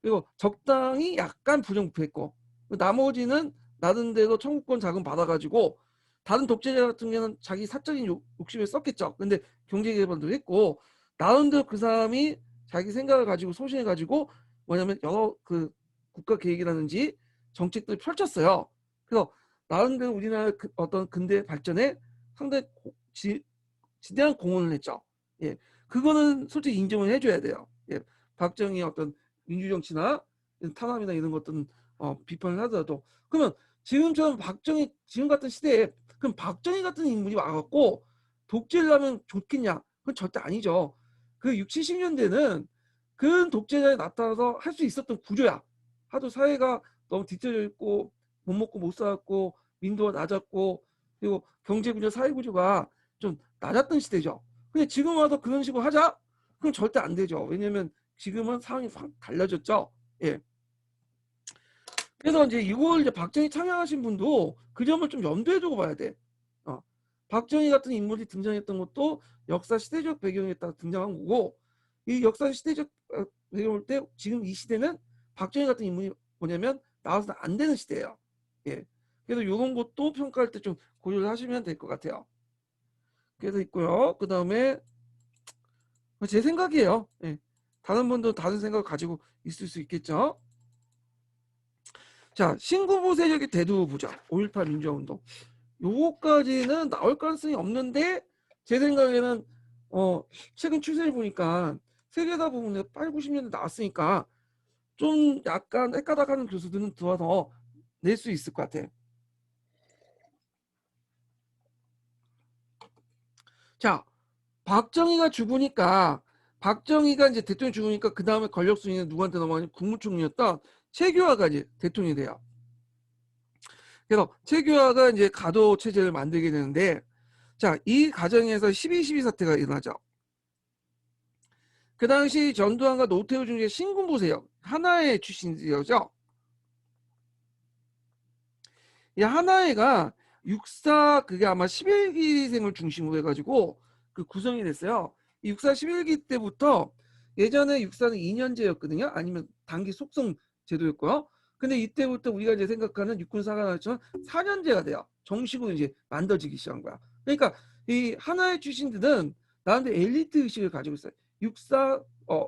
그리고 적당히 약간 부정부패했고 나머지는 나름대로 청구권 자금 받아가지고 다른 독재자 같은 경우는 자기 사적인 욕심에 썼겠죠. 근데 경제 개발도 했고 나름대로 그 사람이 자기 생각을 가지고 소신을 가지고 뭐냐면 여러 그 국가 계획이라든지 정책들을 펼쳤어요. 그래서 나름대로 우리나라 어떤 근대 발전에 상당히 지대한 공헌을 했죠. 예, 그거는 솔직히 인정을 해줘야 돼요. 예, 박정희 어떤 민주정치나 탄압이나 이런 것들은 비판을 하더라도 그러면 지금처럼 박정희 지금 같은 시대에 그럼 박정희 같은 인물이 와갖고 독재를 하면 좋겠냐? 그건 절대 아니죠. 그 6, 70년대는 그런 독재자에 나타나서 할 수 있었던 구조야. 하도 사회가 너무 뒤처져 있고 못 먹고 못 살았고 민도가 낮았고 그리고 경제 구조, 사회 구조가 좀 낮았던 시대죠. 근데 지금 와서 그런 식으로 하자? 그럼 절대 안 되죠. 왜냐면 지금은 상황이 확 달라졌죠. 예. 그래서 이제 이걸 이제 박정희 창양하신 분도 그 점을 좀 염두에 두고 봐야 돼. 박정희 같은 인물이 등장했던 것도 역사 시대적 배경에 따라 등장한 거고 이 역사 시대적 배경일 때 지금 이 시대는 박정희 같은 인물이 뭐냐면 나와서 안 되는 시대예요. 예. 그래서 이런 것도 평가할 때 좀 고려를 하시면 될 것 같아요. 그래서 있고요. 그 다음에 제 생각이에요. 예. 다른 분도 다른 생각을 가지고 있을 수 있겠죠. 자, 신군부 세력의 대두 보자. 5.18 민주화운동. 요거까지는 나올 가능성이 없는데 제 생각에는 최근 추세를 보니까 세계사 부분에 8, 90년대 나왔으니까 좀 약간 헷가닥하는 교수들은 들어서 낼 수 있을 것 같아. 자, 박정희가 죽으니까 박정희가 이제 대통령 죽으니까 그 다음에 권력 순위는 누구한테 넘어가냐? 국무총리였던 최규하가 이제 대통령이 돼요. 그래서 최규하가 이제 가도 체제를 만들게 되는데 자, 이 과정에서 12.12 사태가 일어나죠. 그 당시 전두환과 노태우 중에 신군부 세력 하나의 출신이죠. 이 하나회가 육사 그게 아마 11기생을 중심으로 해가지고 그 구성이 됐어요. 이 육사 11기 때부터 예전에 육사는 2년제였거든요. 아니면 단기 속성 제도였고요. 근데 이때부터 우리가 이제 생각하는 육군 사관학처럼 4년제가 돼요. 정식으로 이제 만들어지기 시작한 거야. 그러니까 이 하나의 출신들은 나한테 엘리트 의식을 가지고 있어요. 육사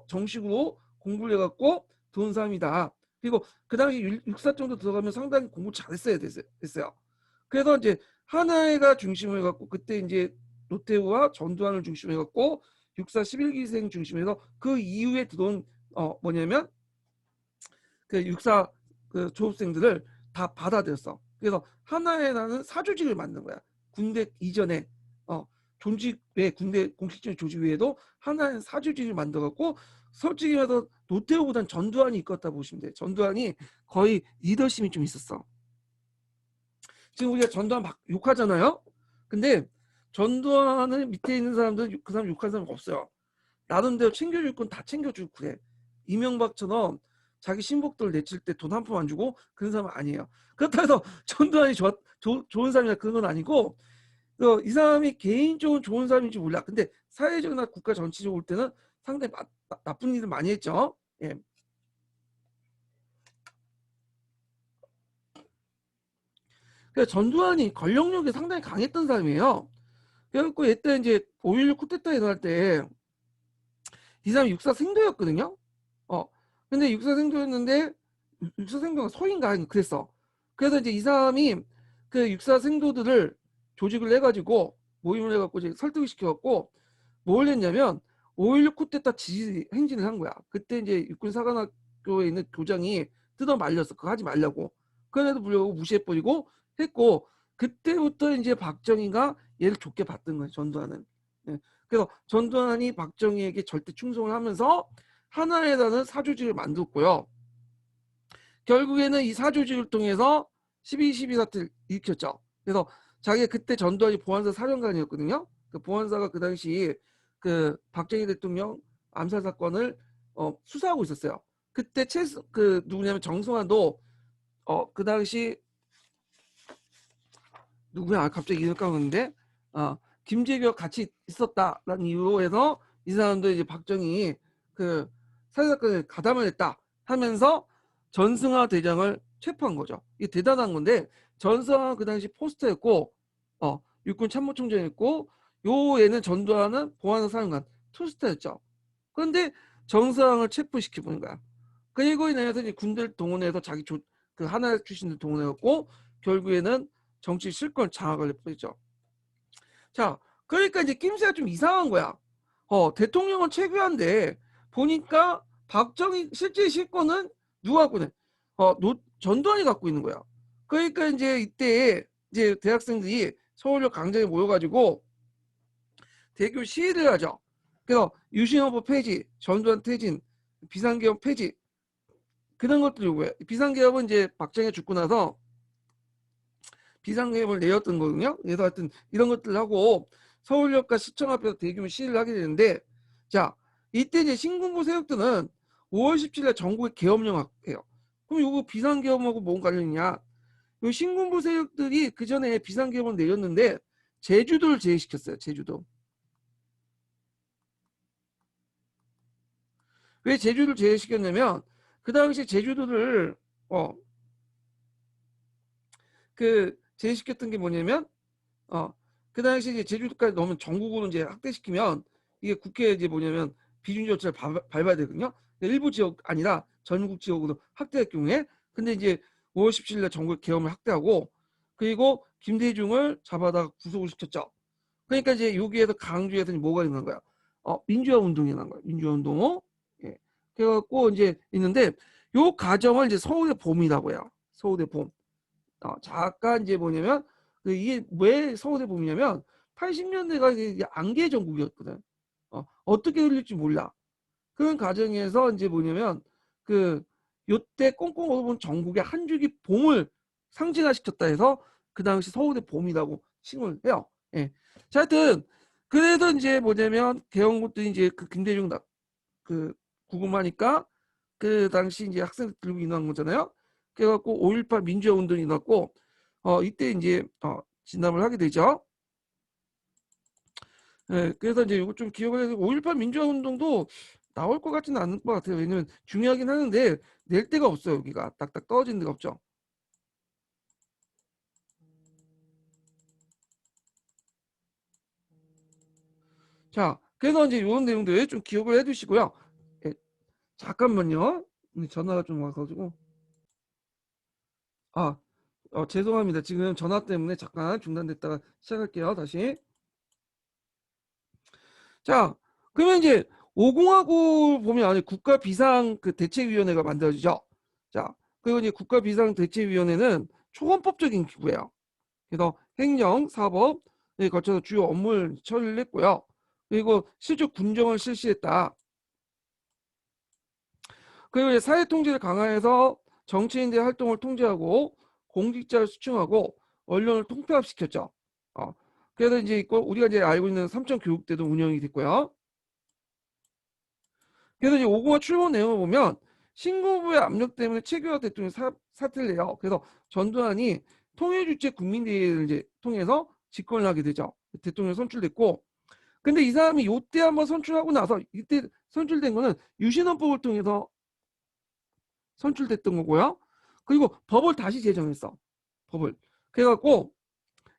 정식으로 공부를 해갖고 들어온 사람이다. 그리고 그 당시 육사 정도 들어가면 상당히 공부 잘했어야 됐어요. 그래서 이제 하나회가 중심을 해갖고 그때 이제 노태우와 전두환을 중심으로 해갖고 육사 11기생 중심으로 해서 그 이후에 들어온 뭐냐면 그 육사 그 졸업생들을 다 받아들였어. 그래서 하나의 나라는 사조직을 만든 거야. 군대 이전에 존직 외 군대 공식적인 조직 외에도 하나의 사조직을 만들어갖고 솔직히 말해서 노태우보단 전두환이 이끌었다 보시면 돼. 전두환이 거의 리더십이 좀 있었어. 지금 우리가 전두환 막 욕하잖아요. 근데 전두환을 밑에 있는 사람들은 그 사람 욕하는 사람 없어요. 나름대로 챙겨줄 건 다 챙겨주고 그래. 이명박처럼 자기 신복들 내칠 때 돈 한 푼 안 주고 그런 사람은 아니에요. 그렇다고 해서 전두환이 좋은 사람이나 그런 건 아니고 이 사람이 개인적으로 좋은 사람인지 몰라. 근데 사회적이나 국가 전체적으로 볼 때는 상당히 나쁜 일을 많이 했죠. 예. 그러니까 전두환이 권력력이 상당히 강했던 사람이에요. 그래갖고 이때 이제 5.16 쿠데타 일어날 때 이 사람이 육사 생도였거든요. 근데 육사 생도였는데 육사 생도가 소인가 그랬어. 그래서 이제 이 사람이 그 육사 생도들을 조직을 해가지고 모임을 해갖고 이제 설득을 시켜갖고 뭘 했냐면 5.16 쿠데타 지지 행진을 한 거야. 그때 이제 육군 사관학교에 있는 교장이 뜯어 말렸어. 그거 하지 말라고. 그런데도 불구하고 무시해버리고 했고 그때부터 이제 박정희가 얘를 좋게 봤던 거예요. 전두환은. 예. 그래서 전두환이 박정희에게 절대 충성을 하면서 하나에다는 사조직을 만들었고요. 결국에는 이 사조직을 통해서 12.12 사태를 일으켰죠. 그래서 자기가 그때 전두환이 보안사 사령관이었거든요. 그 보안사가 그 당시 그 박정희 대통령 암살 사건을 수사하고 있었어요. 그때 그 누구냐면 정승환도 그 당시 누구야? 갑자기 이름 까먹는데 김재규와 같이 있었다라는 이유로 해서 이 사람도 이제 박정희 그 살해사건에 가담을 했다 하면서 전승화 대장을 체포한 거죠. 이게 대단한 건데 전승화 그 당시 포스터였고 육군 참모총장이었고 요 얘는 전두환은 보안사 사령관 투스타였죠. 그런데 정상을 체포시켜보는 거야. 그리고 인해서 이제 군대를 동원해서 그 하나 출신들 동원해갖고 결국에는 정치 실권 장악을 해버리죠. 자, 그러니까 이제 낌새가 좀 이상한 거야. 대통령은 체계한데 보니까 박정희 실제 실권은 누가 갖고 있는? 전두환이 갖고 있는 거야. 그러니까 이제 이때 이제 대학생들이 서울역 광장에 모여가지고 대교 시위를 하죠. 그래서 유신헌법 폐지, 전두환 퇴진, 비상계엄 폐지 그런 것들 요구해. 비상계엄은 이제 박정희가 죽고 나서 비상계엄을 내었던 거거든요. 그래서 하여튼 이런 것들 하고 서울역과 시청 앞에서 대규모 시위를 하게 되는데 자 이때 이제 신군부 세력들은 5월 17일 전국에 계엄령 해요. 그럼 요거 비상계엄하고 뭔 관련이냐? 요 신군부 세력들이 그 전에 비상계엄을 내렸는데 제주도를 제외시켰어요. 제주도. 왜 제주도를 제외시켰냐면 그 당시 제주도를 그 제외시켰던 게 뭐냐면 그 당시 이제 제주도까지 넣으면 전국으로 이제 확대시키면 이게 국회에 이제 뭐냐면 비준 절차를 밟아야 되거든요. 일부 지역 아니라 전국 지역으로 확대할 경우에 근데 이제 5월 17일 날 전국 계엄을 확대하고 그리고 김대중을 잡아다가 구속을 시켰죠. 그러니까 이제 여기에서 강주에서 뭐가 있는 거야? 민주화 운동이 난 거야. 민주화 운동. 예. 그래갖고 이제 있는데 요 과정을 이제 서울의 봄이라고 해요. 서울의 봄. 잠깐 이제 뭐냐면 이게 왜 서울의 봄이냐면 80년대가 이게 안개 전국이었거든. 어떻게 흘릴지 몰라. 그런 과정에서 이제 뭐냐면 그 요때 꽁꽁 얼어본 전국의 한 줄기 봄을 상징화시켰다 해서 그 당시 서울의 봄이라고 칭을 해요. 예. 자, 하여튼 그래서 이제 뭐냐면 개헌군들이 이제 그 김대중 그 구금하니까 그 당시 이제 학생들 들고 일어난 거잖아요. 그래갖고 5.18 민주화 운동이 났고 이때 이제 진압을 하게 되죠. 예, 그래서 이제 이거 좀 기억을 해서 5.18 민주화 운동도 나올 것 같지는 않을 것 같아요. 왜냐면 중요하긴 하는데 낼 데가 없어요. 여기가 딱딱 떨어지는 데가 없죠. 자, 그래서 이제 이런 내용들 좀 기억을 해두시고요. 예, 잠깐만요. 전화가 좀 와가지고 아, 죄송합니다. 지금 전화 때문에 잠깐 중단됐다가 시작할게요. 다시. 자, 그러면 이제 5공화국 보면 안에 국가 비상 그 대책위원회가 만들어지죠. 자, 그리고 이제 국가 비상 대책위원회는 초헌법적인 기구예요. 그래서 행정, 사법에 거쳐서 주요 업무를 처리를 했고요. 그리고 실제 군정을 실시했다. 그리고 이제 사회 통제를 강화해서 정치인들의 활동을 통제하고 공직자를 수충하고 언론을 통폐합시켰죠. 그래서 이제 우리가 이제 알고 있는 삼청 교육대도 운영이 됐고요. 그래서 이제 5공화 출범 내용을 보면 신군부의 압력 때문에 최규하 대통령이 사퇴를 해요. 그래서 전두환이 통일주체 국민대회를 이제 통해서 집권을 하게 되죠. 대통령이 선출됐고, 근데 이 사람이 요때 한번 선출하고 나서 이때 선출된 거는 유신헌법을 통해서 선출됐던 거고요. 그리고 법을 다시 제정했어. 법을. 그래갖고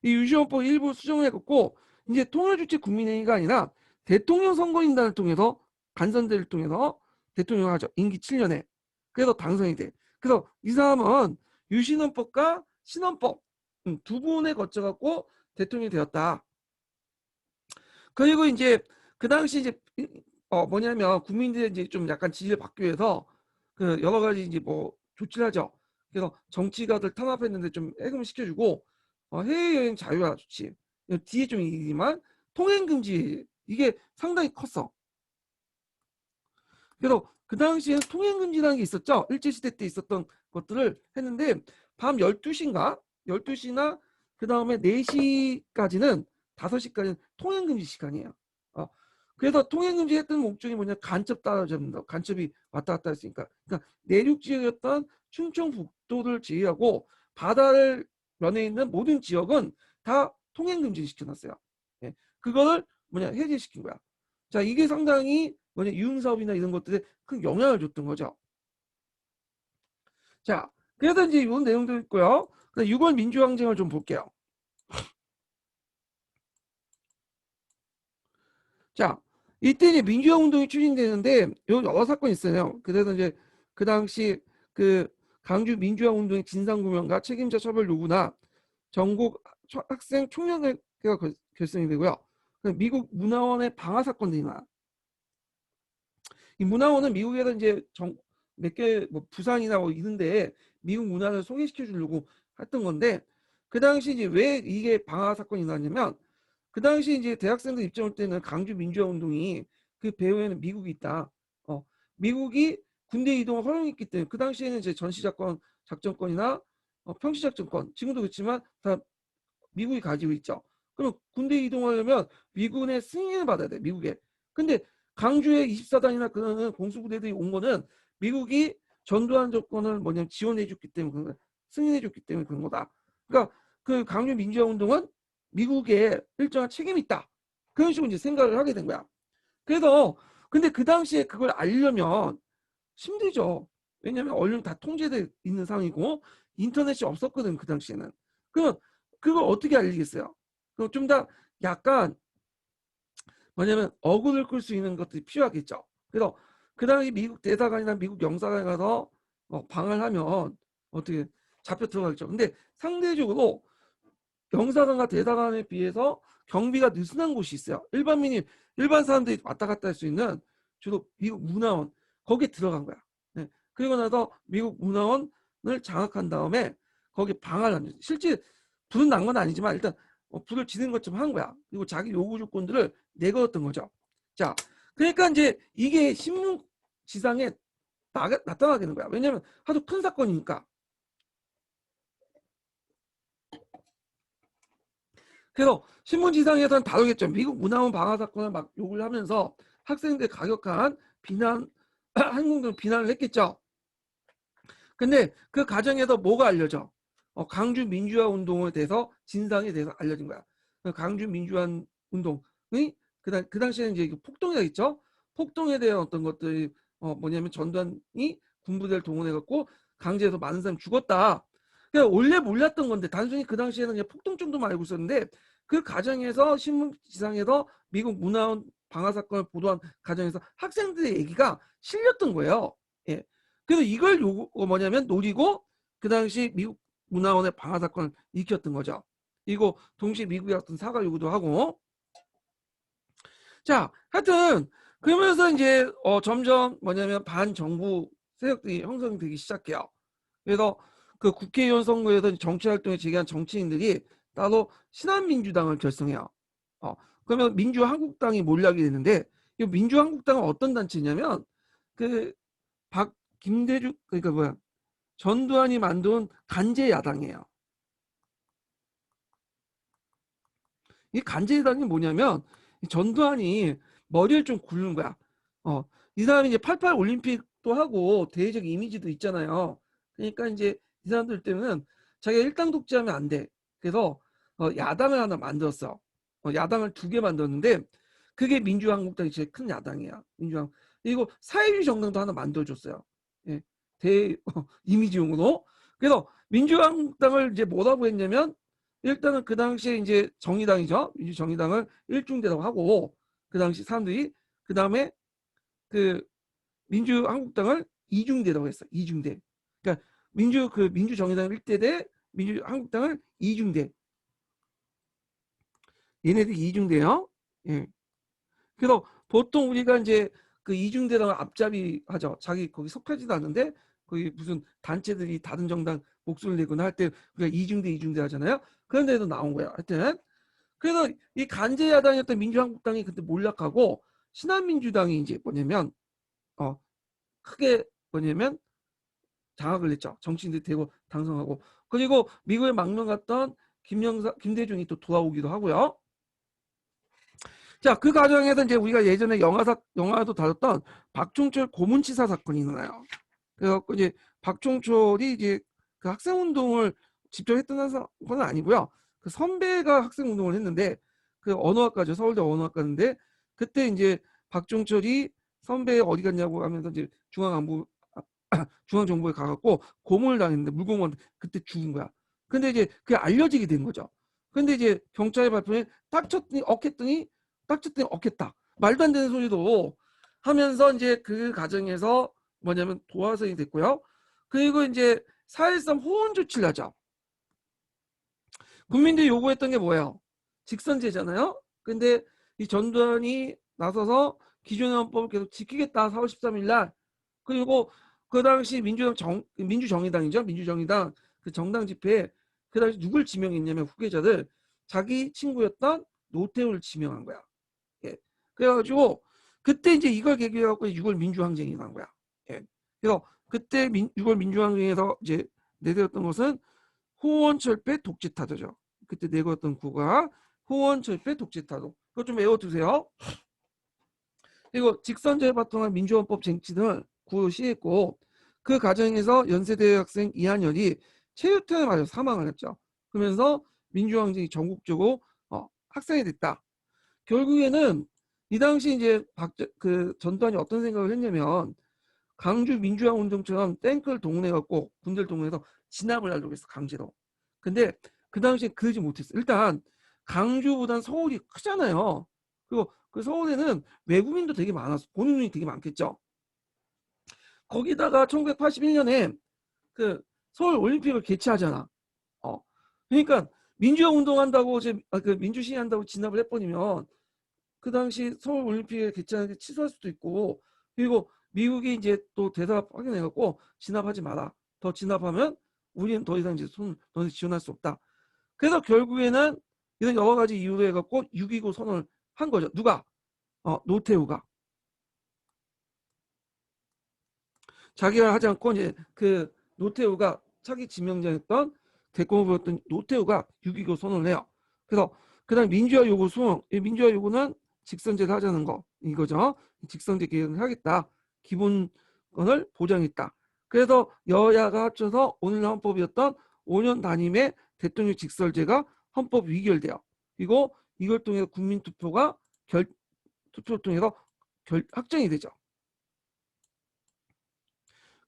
이 유신헌법 일부 수정을 해갖고 이제 통일주체 국민회의가 아니라 대통령 선거인단을 통해서 간선대를 통해서 대통령을 하죠. 임기 7년에. 그래서 당선이 돼. 그래서 이 사람은 유신헌법과 신헌법 두 분에 거쳐갖고 대통령이 되었다. 그리고 이제 그 당시 이제 뭐냐면 국민들의 이제 좀 약간 지지를 받기 위해서 그 여러 가지 이제 뭐 조치를 하죠. 그래서 정치가들 탄압했는데 좀 해금 시켜주고 해외여행 자유화 조치 뒤에 좀 이지만 통행 금지 이게 상당히 컸어. 그래서 그 당시에는 통행 금지라는 게 있었죠. 일제시대 때 있었던 것들을 했는데 밤 12시인가 12시나 그 다음에 4시까지는 5시까지는 통행 금지 시간이에요. 그래서 통행 금지했던 목적이 뭐냐 간첩 따라잡는다. 간첩이 왔다 갔다 했으니까. 그러니까 내륙 지역이었던 충청북도를 제외하고 바다를 면에 있는 모든 지역은 다 통행 금지 시켜놨어요. 예. 그거를 뭐냐 해제시킨 거야. 자 이게 상당히 뭐냐 유흥사업이나 이런 것들에 큰 영향을 줬던 거죠. 자 그래서 이제 이런 내용도 있고요. 6월 민주항쟁을 좀 볼게요. 자, 이때 이제 민주화 운동이 추진되는데 요 여러 사건이 있어요. 그래서 이제 그 당시 그 강주 민주화 운동의 진상규명과 책임자 처벌 요구나 전국 학생 총연대가 결성이 되고요. 미국 문화원의 방화 사건들이 나. 이 문화원은 미국에서 이제 몇 개 뭐 부산이나 뭐 이런데 미국 문화를 소개시켜 주려고 했던 건데 그 당시 이제 왜 이게 방화 사건이 나냐면 그 당시 이제 대학생들 입장할 때는 강주 민주화 운동이 그 배후에는 미국이 있다. 미국이 군대 이동을 허용했기 때문에 그 당시에는 이제 전시작권 작전권이나 평시작전권 지금도 그렇지만 다 미국이 가지고 있죠. 그럼 군대 이동하려면 미군의 승인을 받아야 돼. 미국에. 근데 강주에 24단이나 그런 공수부대들이 온 거는 미국이 전두환 정권을 뭐냐면 지원해 줬기 때문에 그런 거야. 승인해 줬기 때문에 그런 거다. 그러니까 그 강주 민주화 운동은 미국에 일정한 책임이 있다. 그런 식으로 이제 생각을 하게 된 거야. 그래서 근데 그 당시에 그걸 알려면 힘들죠. 왜냐하면 언론이 다 통제돼 있는 상황이고 인터넷이 없었거든 그 당시에는. 그럼 그걸 어떻게 알리겠어요? 그럼 좀 더 약간 뭐냐면 어그를 끌 수 있는 것들이 필요하겠죠. 그래서 그 당시 미국 대사관이나 미국 영사관에 가서 방을 하면 어떻게 잡혀 들어가겠죠. 근데 상대적으로 영사관과 대사관에 비해서 경비가 느슨한 곳이 있어요. 일반 사람들이 왔다 갔다 할 수 있는 주로 미국 문화원 거기에 들어간 거야. 네. 그리고 나서 미국 문화원을 장악한 다음에 거기 방을 하는 실제 불은 난 건 아니지만 일단 불을 지는 것처럼 한 거야. 그리고 자기 요구 조건들을 내걸었던 거죠. 자, 그러니까 이제 이게 신문 지상에 나타나게 되는 거야. 왜냐하면 하도 큰 사건이니까. 그래서 신문지상에서는 다루겠죠. 미국 문화원 방화 사건을 막 욕을 하면서 학생들 가격한 비난, 한국도 비난을 했겠죠. 근데 그 과정에서 뭐가 알려져? 강주 민주화 운동에 대해서 진상에 대해서 알려진 거야. 강주 민주화 운동이 그 당시에는 이제 폭동이 있죠. 폭동에 대한 어떤 것들이 뭐냐면 전두환이 군부대를 동원해 갖고 강제해서 많은 사람이 죽었다. 그러니까 원래 몰랐던 건데 단순히 그 당시에는 그냥 폭동 정도만 알고 있었는데 그 과정에서 신문지상에서 미국 문화원 방화 사건을 보도한 과정에서 학생들의 얘기가 실렸던 거예요. 예. 그래서 이걸 뭐냐면 노리고 그 당시 미국 문화원의 방화 사건을 일으켰던 거죠. 이거 동시에 미국의 어떤 사과 요구도 하고. 자, 하여튼 그러면서 이제 점점 뭐냐면 반정부 세력들이 형성되기 시작해요. 그래서 그 국회의원 선거에서 정치활동에 제기한 정치인들이 따로 신한민주당을 결성해요. 그러면 민주한국당이 몰락이 되는데, 이 민주한국당은 어떤 단체냐면 그 김대중, 그러니까 뭐야, 전두환이 만든 간제 야당이에요. 이 간제 야당이 뭐냐면 전두환이 머리를 좀 굴른 거야. 이 사람이 이제 88 올림픽도 하고 대외적 이미지도 있잖아요. 그러니까 이제 이 사람들 때문에 자기가 일당 독재하면 안 돼. 그래서 야당을 하나 만들었어. 야당을 2개 만들었는데 그게 민주한국당이 제일 큰 야당이야. 민주한. 그리고 사회주의 정당도 하나 만들어줬어요. 예. 대 이미지용으로. 그래서 민주한국당을 이제 뭐라고 했냐면 일단은 그 당시에 이제 정의당이죠. 민주정의당을 일중대라고 하고 그 당시 사람들이 그 다음에 그 민주한국당을 이중대라고 했어. 이중대. 그러니까 민주정의당 1대대 민주한국당을 이중대. 얘네들이 이중대요. 예. 그래서 보통 우리가 이제 그 이중대당을 앞잡이 하죠. 자기 거기 속하지도 않는데 거기 무슨 단체들이 다른 정당 목소리를 내거나 할 때 우리가 이중대 하잖아요. 그런 데도 나온 거야. 하여튼 그래서 이 간제 야당이었던 민주한국당이 그때 몰락하고 신한민주당이 이제 뭐냐면 크게 뭐냐면 장악을 했죠. 정치인들이 되고 당선하고. 그리고 미국에 망명 갔던 김대중이 또 돌아오기도 하고요. 자, 그 과정에서 이제 우리가 예전에 영화도 다뤘던 박종철 고문치사 사건이 일어나요. 그래갖고 이제 박종철이 이제 그 학생운동을 직접 했던 건 아니고요. 그 선배가 학생운동을 했는데 그 언어학과죠. 서울대 언어학과인데 그때 이제 박종철이 선배 어디 갔냐고 하면서 이제 중앙정부에 가갖고 고문을 당했는데 물고문 그때 죽은 거야. 근데 이제 그게 알려지게 된 거죠. 근데 이제 경찰의 발표에 딱 쳤더니 억했다. 말도 안 되는 소리도 하면서 이제 그 과정에서 뭐냐면 도화선이 됐고요. 그리고 이제 4.13 호원 조치를 하죠. 국민들이 요구했던 게 뭐예요? 직선제잖아요. 근데 이 전두환이 나서서 기존의 헌법을 계속 지키겠다. 4월 13일 날. 그리고 그 당시 민주정의당이죠. 민주정의당 그 정당 집회에 그 당시 누굴 지명했냐면 후계자들 자기 친구였던 노태우를 지명한 거야. 예. 그래가지고 그때 이제 이걸 계기로 해갖고 6월 민주항쟁이 난 거야. 예. 그래서 그때 6월 민주항쟁에서 이제 내세웠던 것은 호원철폐 독재타도죠. 그때 내걸었던 구가 호원철폐 독재타도. 그거 좀 외워두세요. 그리고 직선제를 바탕한 민주헌법 쟁취 등을 구시했고 그 과정에서 연세대 학생 이한열이 체류탄에 맞아 사망을 했죠. 그러면서 민주항쟁이 전국적으로 확산이 됐다. 결국에는 이 당시 이제 그 전두환이 어떤 생각을 했냐면 강주 민주화 운동처럼 탱크를 동원해갖고 군대를 동원해서 진압을 하려고 했어. 강제로. 근데 그 당시에 그러지 못했어. 일단 강주보단 서울이 크잖아요. 그리고 그 서울에는 외국인도 되게 많았어. 보는 눈이 되게 많겠죠. 거기다가 1981년에 그 서울 올림픽을 개최하잖아. 그러니까 민주화 운동한다고 그 민주시위 한다고 진압을 해버리면 그 당시 서울 올림픽에 개최하는 게 취소할 수도 있고 그리고 미국이 이제 또 대사 확인해갖고 진압하지 마라. 더 진압하면 우리는 더 이상 이제 너네 지원할 수 없다. 그래서 결국에는 이런 여러 가지 이유로 해갖고 6.29 선언을 한 거죠. 누가? 노태우가. 자기가 하지 않고 이제 그 노태우가 차기 지명자였던 대권후보였던 노태우가 6.29 선언을 해요. 그래서 그다음 민주화 요구 수용. 이 민주화 요구는 직선제를 하자는 거 이거죠. 직선제 개혁을 하겠다. 기본권을 보장했다. 그래서 여야가 합쳐서 오늘 헌법이었던 5년 단임의 대통령 직설제가 헌법 위결돼요. 그리고 이걸 통해서 국민투표가 투표를 통해서 확정이 되죠.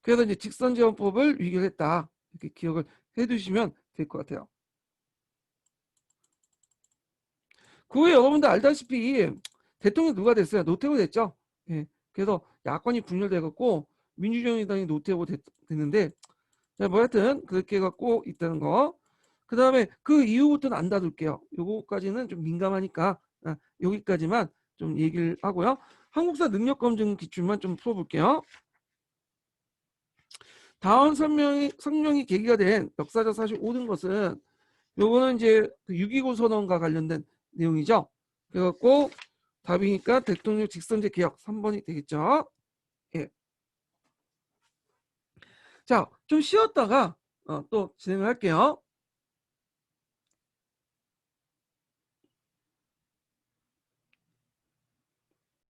그래서 이제 직선제헌법을 위결했다. 이렇게 기억을 해두시면 될 것 같아요. 그 후에 여러분들 알다시피 대통령 누가 됐어요? 노태우 됐죠. 예. 그래서 야권이 분열돼갖고 민주정의당이 노태우 됐는데 뭐 하여튼 그렇게 해갖고 있다는 거. 그 다음에 그 이후부터는 안 다룰게요. 요거까지는 좀 민감하니까 여기까지만 좀 얘기를 하고요. 한국사 능력검증 기출만 좀 풀어볼게요. 다음 성명이 계기가 된 역사적 사실 옳은 것은 요거는 이제 그 6.29 선언과 관련된 내용이죠. 그래갖고 답이니까 대통령 직선제 개혁 3번이 되겠죠. 예. 자, 좀 쉬었다가 또 진행을 할게요.